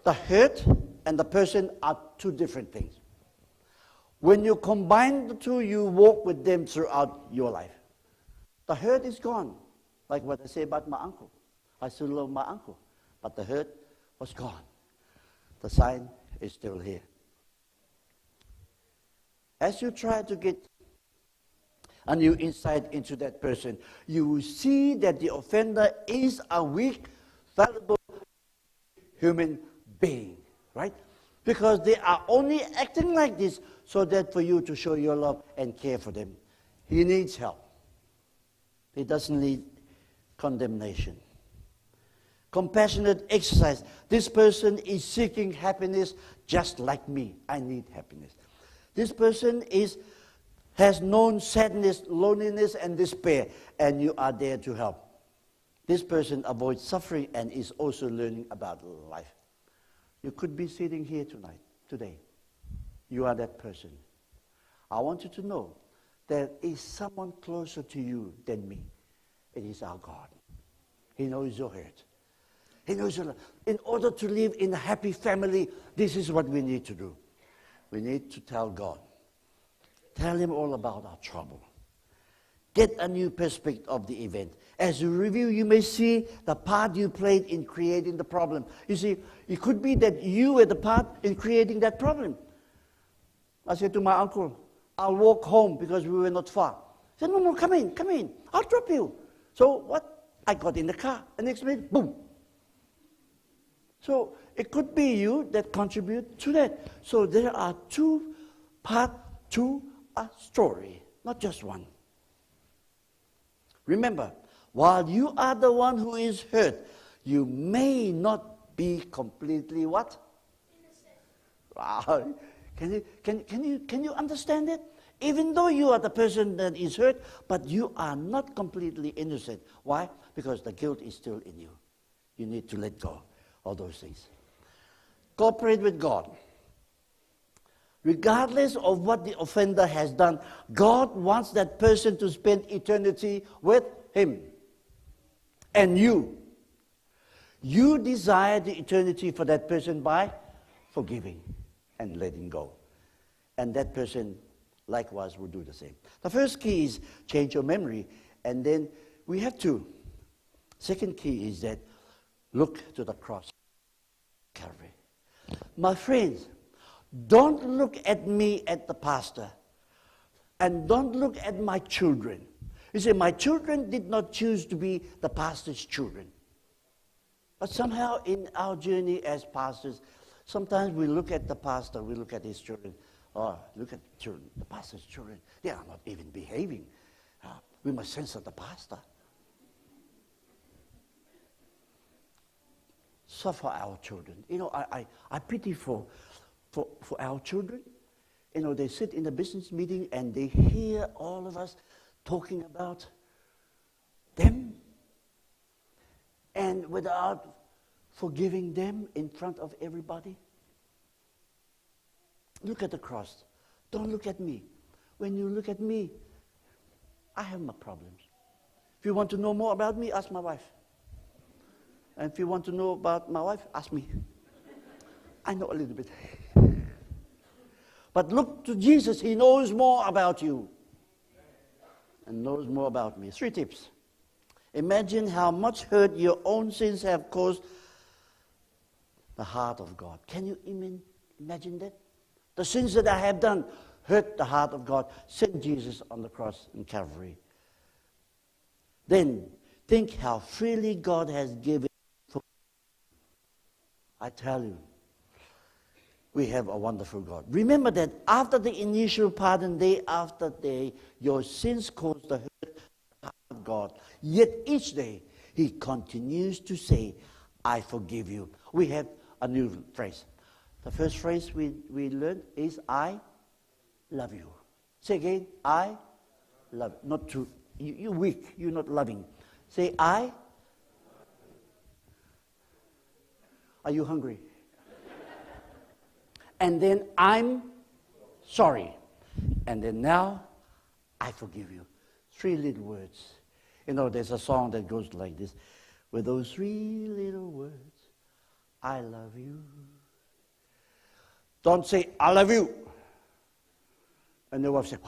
The hurt and the person are two different things. When you combine the two, you walk with them throughout your life. The hurt is gone, like what I say about my uncle. I still love my uncle, but the hurt was gone. The sign is still here. As you try to get a new insight into that person, you will see that the offender is a weak, fallible human being, right? Because they are only acting like this so that for you to show your love and care for them. He needs help. He doesn't need condemnation. Compassionate exercise. This person is seeking happiness just like me. I need happiness. This person has known sadness, loneliness, and despair, and you are there to help. This person avoids suffering and is also learning about life. You could be sitting here today. You are that person. I want you to know there is someone closer to you than me. It is our God. He knows your hurt. He knows your life. In order to live in a happy family, this is what we need to do. We need to tell God. Tell Him all about our trouble. Get a new perspective of the event. As you review, you may see the part you played in creating the problem. You see, it could be that you were the part in creating that problem. I said to my uncle, I'll walk home because we were not far. He said, no, come in. I'll drop you. So what? I got in the car. The next minute, boom. So it could be you that contribute to that. So there are two parts to a story, not just one. Remember, while you are the one who is hurt, you may not be completely what? Wow. Can you understand it? Even though you are the person that is hurt, but you are not completely innocent. Why? Because the guilt is still in you. You need to let go of those things. Cooperate with God. Regardless of what the offender has done, God wants that person to spend eternity with Him. And you desire the eternity for that person by forgiving and letting go. And that person likewise will do the same. The first key is change your memory, and then we have to. Second key is that look to the cross, Calvary. My friends, don't look at me at the pastor, and don't look at my children. You see, my children did not choose to be the pastor's children. But somehow in our journey as pastors, sometimes we look at the pastor, we look at his children. Oh, look at the children, the pastor's children. They are not even behaving. We must censor the pastor. So for our children, I pity for our children. They sit in a business meeting and they hear all of us talking about them, and without forgiving them in front of everybody. Look at the cross. Don't look at me. When you look at me, I have my problems. If you want to know more about me, ask my wife. And if you want to know about my wife, ask me. I know a little bit. But look to Jesus. He knows more about you and knows more about me. 3 tips. Imagine how much hurt your own sins have caused the heart of God. Can you imagine that? The sins that I have done hurt the heart of God. Send Jesus on the cross in Calvary. Then think how freely God has given. I tell you, we have a wonderful God. Remember that after the initial pardon, day after day, your sins caused the hurt of God. Yet each day, He continues to say, I forgive you. We have a new phrase. The first phrase we learned is, I love you. Say again, I love you. Not to, you're weak, you're not loving. Say, I. Are you hungry? And then I'm sorry. And then now I forgive you. 3 little words. You know, there's a song that goes like this. With those 3 little words, I love you. Don't say, I love you. And the wife says,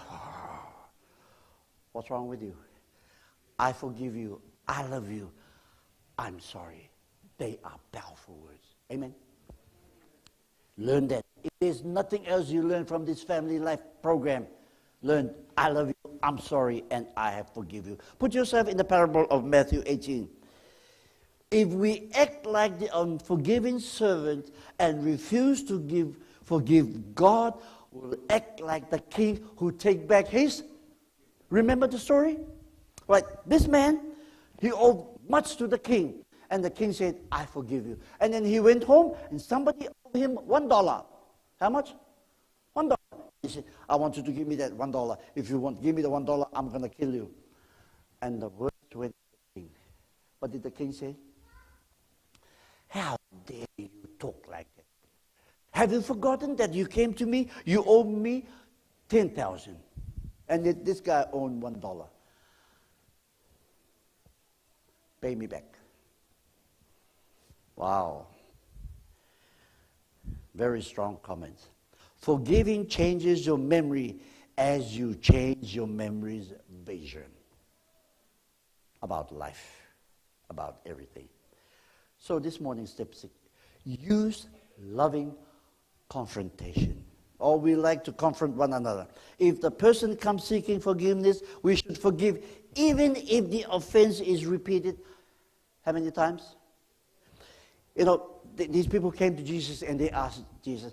what's wrong with you? I forgive you. I love you. I'm sorry. They are powerful words. Amen. Learn that. If there's nothing else you learn from this family life program, learn, I love you, I'm sorry, and I have forgiven you. Put yourself in the parable of Matthew 18. If we act like the unforgiving servant and refuse to forgive, God will act like the king who take back his. Remember the story? Right, this man, he owed much to the king. And the king said, I forgive you. And then he went home, and somebody owed him $1. How much? $1. He said, I want you to give me that $1. If you won't give me the $1, I'm going to kill you. And the words went to the king. What did the king say? How dare you talk like that? Have you forgotten that you came to me? You owe me 10,000. And this guy owed $1. Pay me back. Wow. Very strong comments. Forgiving changes your memory as you change your memory's vision about life, about everything. So this morning, step 6, use loving confrontation. Or we like to confront one another. If the person comes seeking forgiveness, we should forgive even if the offense is repeated. How many times? You know, these people came to Jesus and they asked Jesus,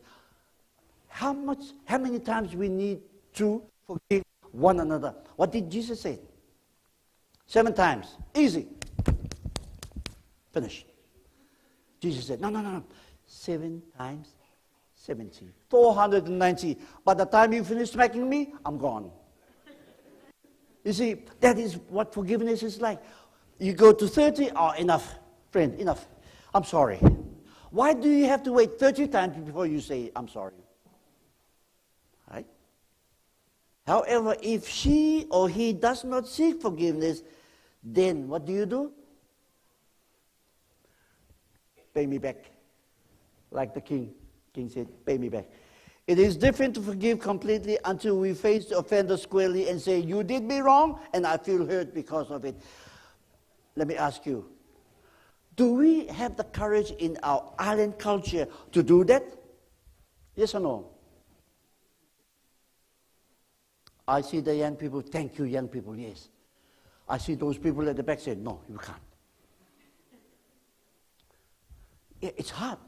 how many times we need to forgive one another? What did Jesus say? 7 times. Easy. Finish. Jesus said, no. 7 times 70. 490. By the time you finish smacking me, I'm gone. You see, that is what forgiveness is like. You go to 30, enough. Friend, enough. I'm sorry. Why do you have to wait 30 times before you say, I'm sorry? Right? However, if she or he does not seek forgiveness, then what do? Pay me back. Like the king. King said, pay me back. It is different to forgive completely until we face the offender squarely and say, you did me wrong, and I feel hurt because of it. Let me ask you, do we have the courage in our island culture to do that? Yes or no? I see the young people, thank you young people, yes. I see those people at the back say, no, you can't. It's hard.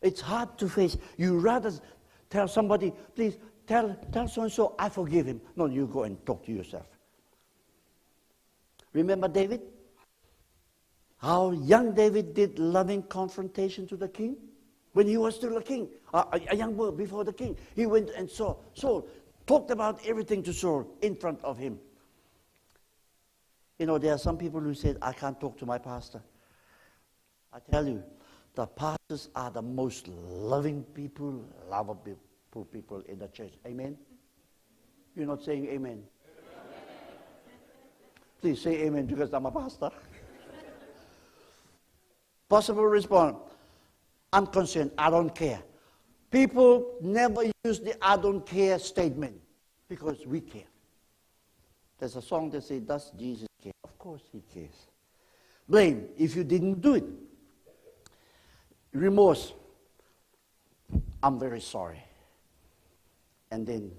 It's hard to face. You rather tell somebody, please tell so-and-so, I forgive him. No, you go and talk to yourself. Remember David? How young David did loving confrontation to the king? When he was still a king, a young boy before the king. He went and saw Saul, talked about everything to Saul in front of him. You know, there are some people who said, I can't talk to my pastor. I tell you, the pastors are the most loving people, lovable people in the church. Amen? You're not saying amen. Please say amen because I'm a pastor. Possible response. I'm concerned. I don't care. People never use the I don't care statement because we care. There's a song that says, does Jesus care? Of course he cares. Blame if you didn't do it. Remorse. I'm very sorry. And then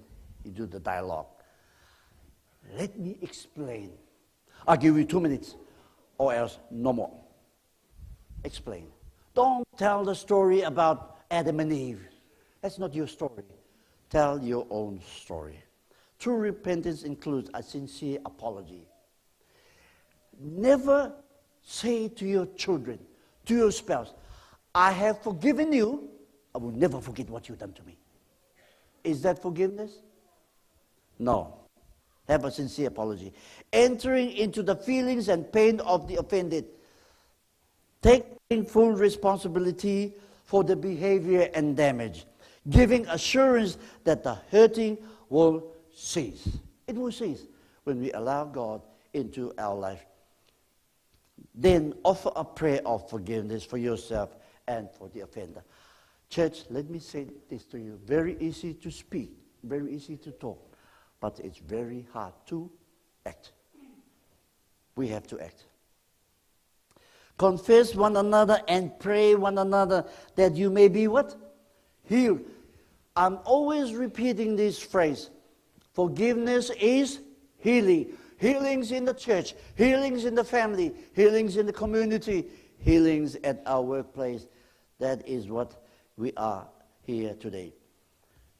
you do the dialogue. Let me explain. I'll give you 2 minutes or else no more. Explain. Don't tell the story about Adam and Eve. That's not your story. Tell your own story. True repentance includes a sincere apology. Never say to your children, to your spouse, I have forgiven you. I will never forget what you've done to me. Is that forgiveness? No. Have a sincere apology. Entering into the feelings and pain of the offended. Taking full responsibility for the behavior and damage. Giving assurance that the hurting will cease. It will cease when we allow God into our life. Then offer a prayer of forgiveness for yourself and for the offender. Church, let me say this to you. Very easy to speak, very easy to talk, but it's very hard to act. We have to act. Confess one another and pray one another that you may be what? Healed. I'm always repeating this phrase. Forgiveness is healing. Healings in the church, healings in the family, healings in the community, healings at our workplace. That is what we are here today.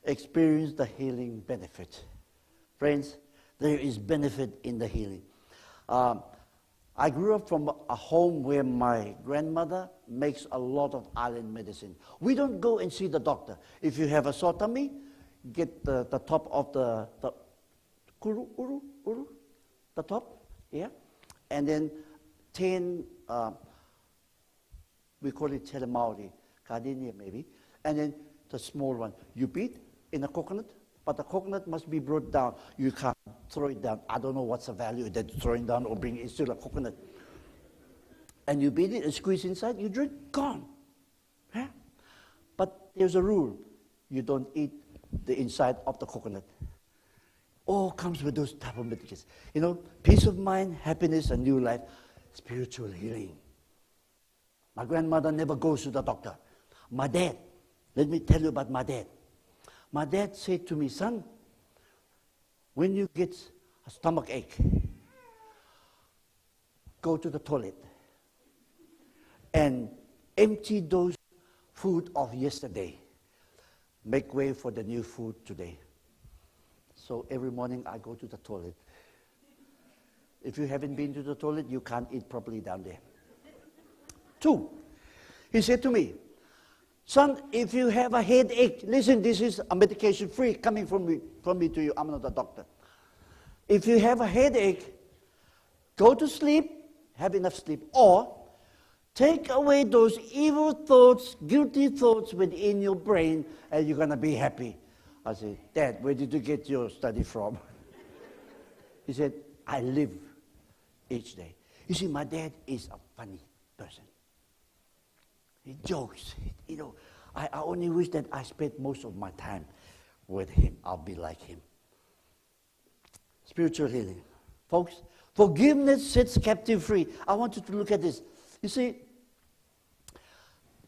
Experience the healing benefit. Friends, there is benefit in the healing. I grew up from a home where my grandmother makes a lot of island medicine. We don't go and see the doctor. If you have a sore tummy, get the top of the uru, the top, yeah? And then 10, we call it telemauri, gardenia maybe. And then the small one, you beat in a coconut, but the coconut must be brought down. You can't throw it down. I don't know what's the value that throwing down or bringing it. It's still a coconut. And you beat it and squeeze inside, you drink, gone. Yeah? But there's a rule. You don't eat the inside of the coconut. All comes with those type of medications. You know, peace of mind, happiness, a new life, spiritual healing. My grandmother never goes to the doctor. My dad, let me tell you about my dad. My dad said to me, son, when you get a stomach ache, go to the toilet and empty those food of yesterday. Make way for the new food today. So every morning I go to the toilet. If you haven't been to the toilet, you can't eat properly down there. 2, he said to me, son, if you have a headache, listen, this is a medication free coming from me to you. I'm not a doctor. If you have a headache, go to sleep, have enough sleep, or take away those evil thoughts, guilty thoughts within your brain, and you're going to be happy. I said, Dad, where did you get your study from? He said, I live each day. You see, my dad is a funny person. He jokes. You know, I only wish that I spent most of my time with him. I'll be like him. Spiritual healing. Folks, forgiveness sets captive free. I want you to look at this. You see,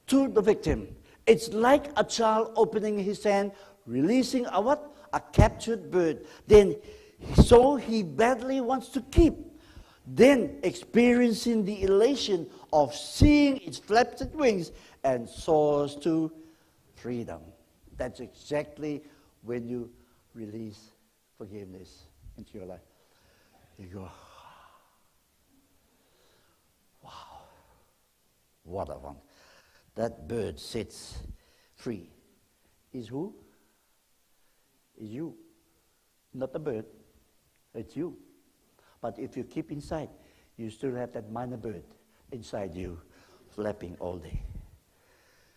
to the victim, it's like a child opening his hand, releasing a what? A captured bird. Then, so he badly wants to keep. Then experiencing the elation of seeing its flaps wings and soars to freedom. That's exactly when you release forgiveness into your life. You go, wow, what a one. That bird sets free. Is who? Is you. Not the bird, it's you. But if you keep inside, you still have that minor bird inside you, flapping all day.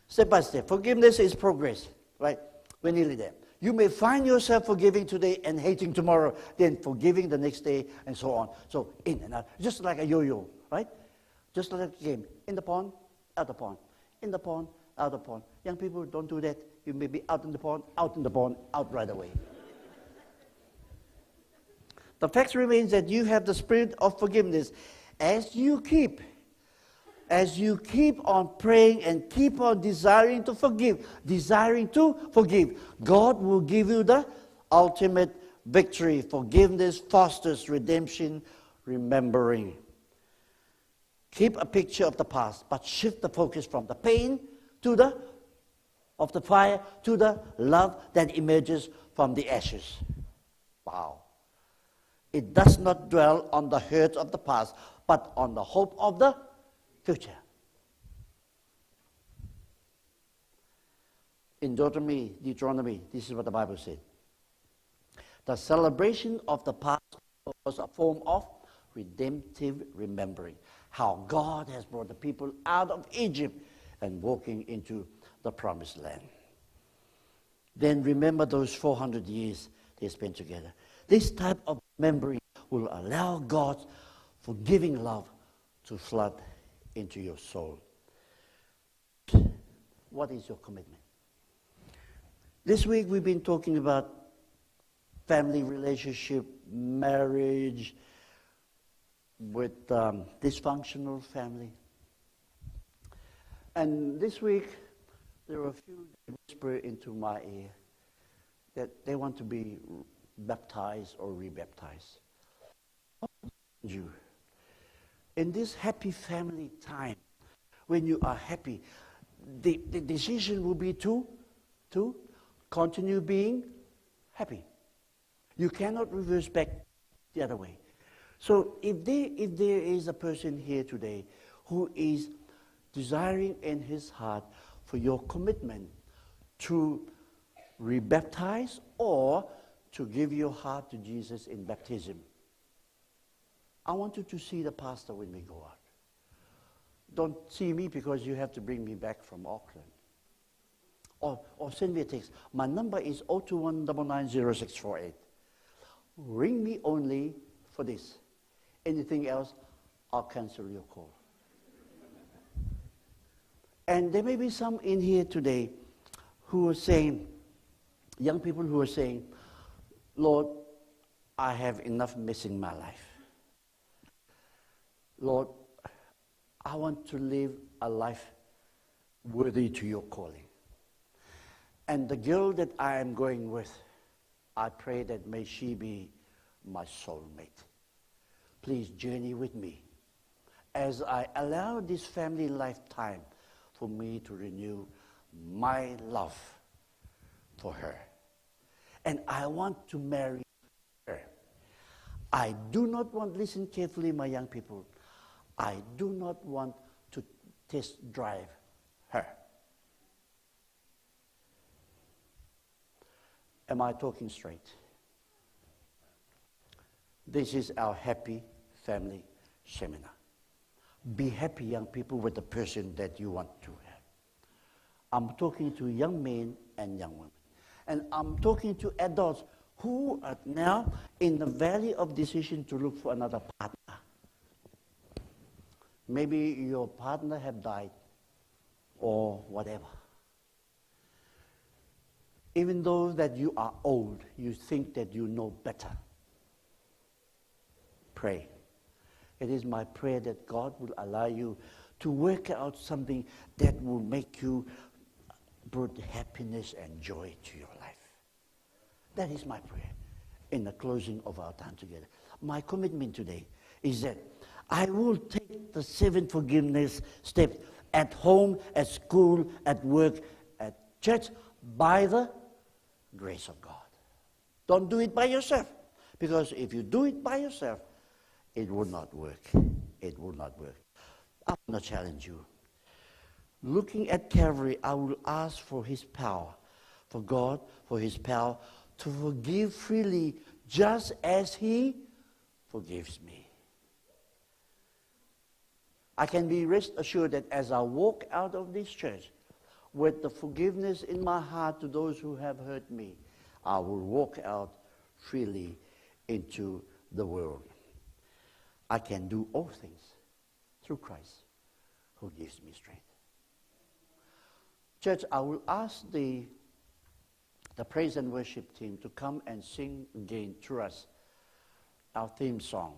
Step by step. Forgiveness is progress, right? We're nearly there. You may find yourself forgiving today and hating tomorrow, then forgiving the next day, and so on. So in and out, just like a yo-yo, right? Just like a game. In the pond, out the pond. In the pond, out the pond. Young people, don't do that. You may be out in the pond, out right away. The fact remains that you have the spirit of forgiveness. As you keep on praying and keep on desiring to forgive, God will give you the ultimate victory. Forgiveness fosters redemption, remembering. Keep a picture of the past, but shift the focus from the pain of the fire to the love that emerges from the ashes. Wow. It does not dwell on the hurt of the past, but on the hope of the future. In Deuteronomy, this is what the Bible said. The celebration of the past was a form of redemptive remembering. How God has brought the people out of Egypt and walking into the promised land. Then remember those 400 years they spent together. This type of remembering will allow God's forgiving love to flood into your soul. What is your commitment? This week we've been talking about family relationship, marriage, with dysfunctional family. And this week there were a few that whisper into my ear that they want to be baptized or rebaptized. You, in this happy family time, when you are happy, the decision will be to continue being happy. You cannot reverse back the other way. So if there is a person here today who is desiring in his heart for your commitment to rebaptize or to give your heart to Jesus in baptism, I want you to see the pastor when we go out. Don't see me because you have to bring me back from Auckland. Or send me a text. My number is 021990648. Ring me only for this. Anything else, I'll cancel your call. And there may be some in here today who are saying, young people who are saying, Lord, I have enough mess in my life. Lord, I want to live a life worthy to your calling. And the girl that I am going with, I pray that may she be my soulmate. Please journey with me as I allow this family lifetime for me to renew my love for her. And I want to marry her. I do not want, listen carefully, my young people, I do not want to test drive her. Am I talking straight? This is our happy family seminar. Be happy, young people, with the person that you want to have. I'm talking to young men and young women. And I'm talking to adults who are now in the valley of decision to look for another partner. Maybe your partner have died or whatever. Even though that you are old, you think that you know better. Pray. It is my prayer that God will allow you to work out something that will make you bring happiness and joy to your life. That is my prayer in the closing of our time together. My commitment today is that I will take the 7 forgiveness steps at home, at school, at work, at church, by the grace of God. Don't do it by yourself. Because if you do it by yourself, it will not work. It will not work. I want to challenge you. Looking at Calvary, I will ask for His power, for God, for His power to forgive freely just as He forgives me. I can be rest assured that as I walk out of this church with the forgiveness in my heart to those who have hurt me, I will walk out freely into the world. I can do all things through Christ who gives me strength. Church, I will ask the praise and worship team to come and sing again through us our theme song.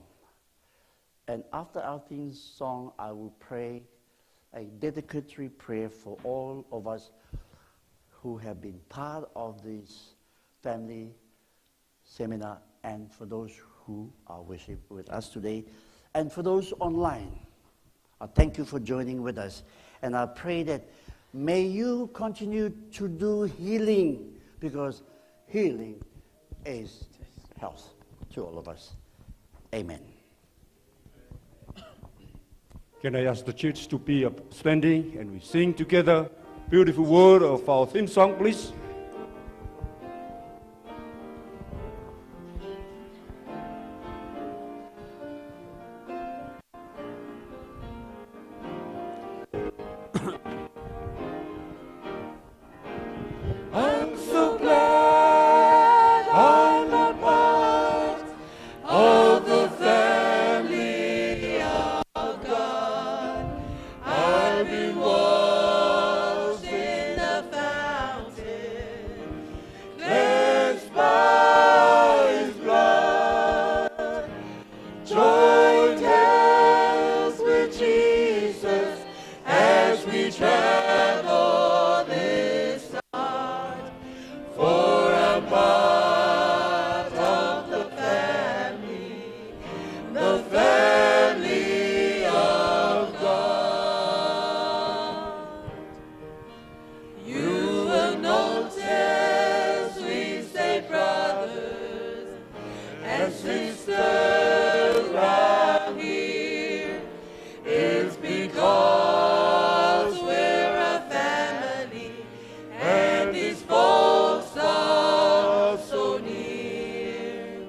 And after our theme song, I will pray a dedicatory prayer for all of us who have been part of this family seminar, and for those who are worship with us today, and for those online. I thank you for joining with us. And I pray that may you continue to do healing, because healing is health to all of us. Amen. Can I ask the church to be up standing and we sing together beautiful word of our theme song, please? I'm so glad I'm a part of the family of God. I've been washed in the fountain, cleansed by His blood, joined hands with Jesus as we travel this earth. For I'm part of the family of God. You will notice we say brothers and sisters right here. It's because we're a family, and these folks are so near.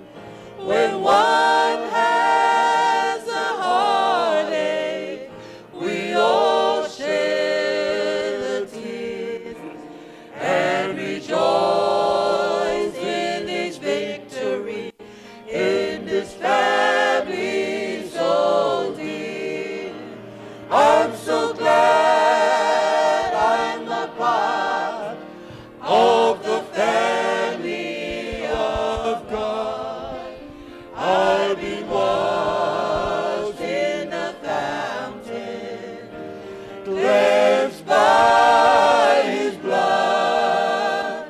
When one has a heartache, we all share the tears and rejoice in His victory in this family so dear. I'm so glad I'm a part of the family of God. I've been washed in the fountain, cleansed by His blood,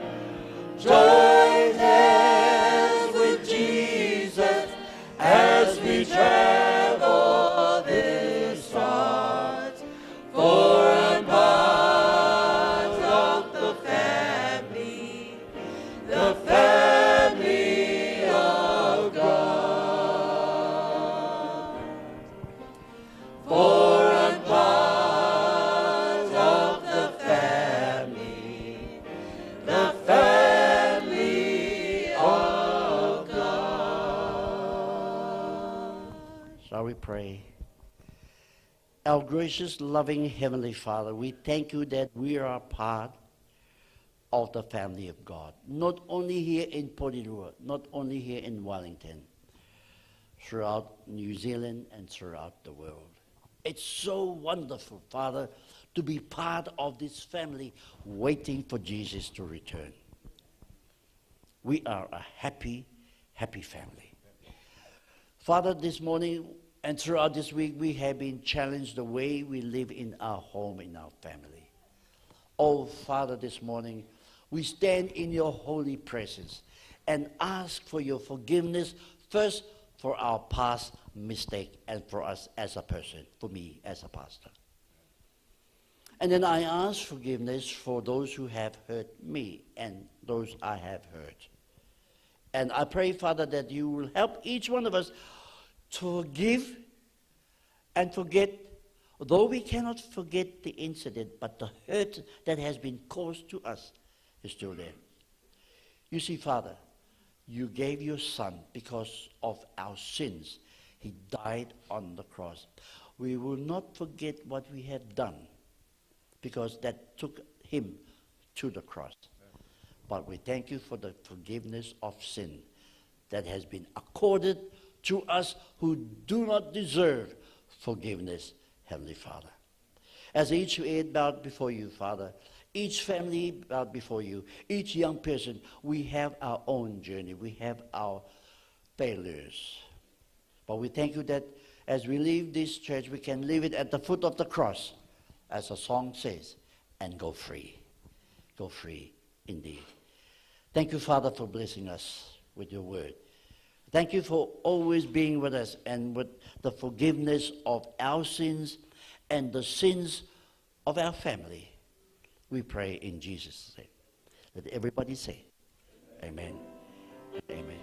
joined hands with Jesus as we travel this earth. For I'm part of the family of God. For I'm part of the family of God. Shall we pray? Our gracious, loving Heavenly Father, we thank you that we are part of the family of God, not only here in Porirua, not only here in Wellington, throughout New Zealand and throughout the world. It's so wonderful, Father, to be part of this family waiting for Jesus to return. We are a happy, happy family. Father, this morning and throughout this week, we have been challenged the way we live in our home, in our family. Oh, Father, this morning, we stand in your holy presence and ask for your forgiveness, first for our past mistake and for us as a person, for me as a pastor. And then I ask forgiveness for those who have hurt me and those I have hurt. And I pray, Father, that you will help each one of us to forgive and forget, though we cannot forget the incident, but the hurt that has been caused to us is still there. You see, Father, you gave your Son because of our sins. He died on the cross. We will not forget what we have done, because that took him to the cross. but we thank you for the forgiveness of sin that has been accorded to us who do not deserve forgiveness, Heavenly Father. As each head bowed before you, Father, each family bowed before you, each young person, we have our own journey. We have our failures. But we thank you that as we leave this church, we can leave it at the foot of the cross, as the song says, and go free. Go free indeed. Thank you, Father, for blessing us with your word. Thank you for always being with us and with the forgiveness of our sins and the sins of our family. We pray in Jesus' name. Let everybody say, amen. Amen.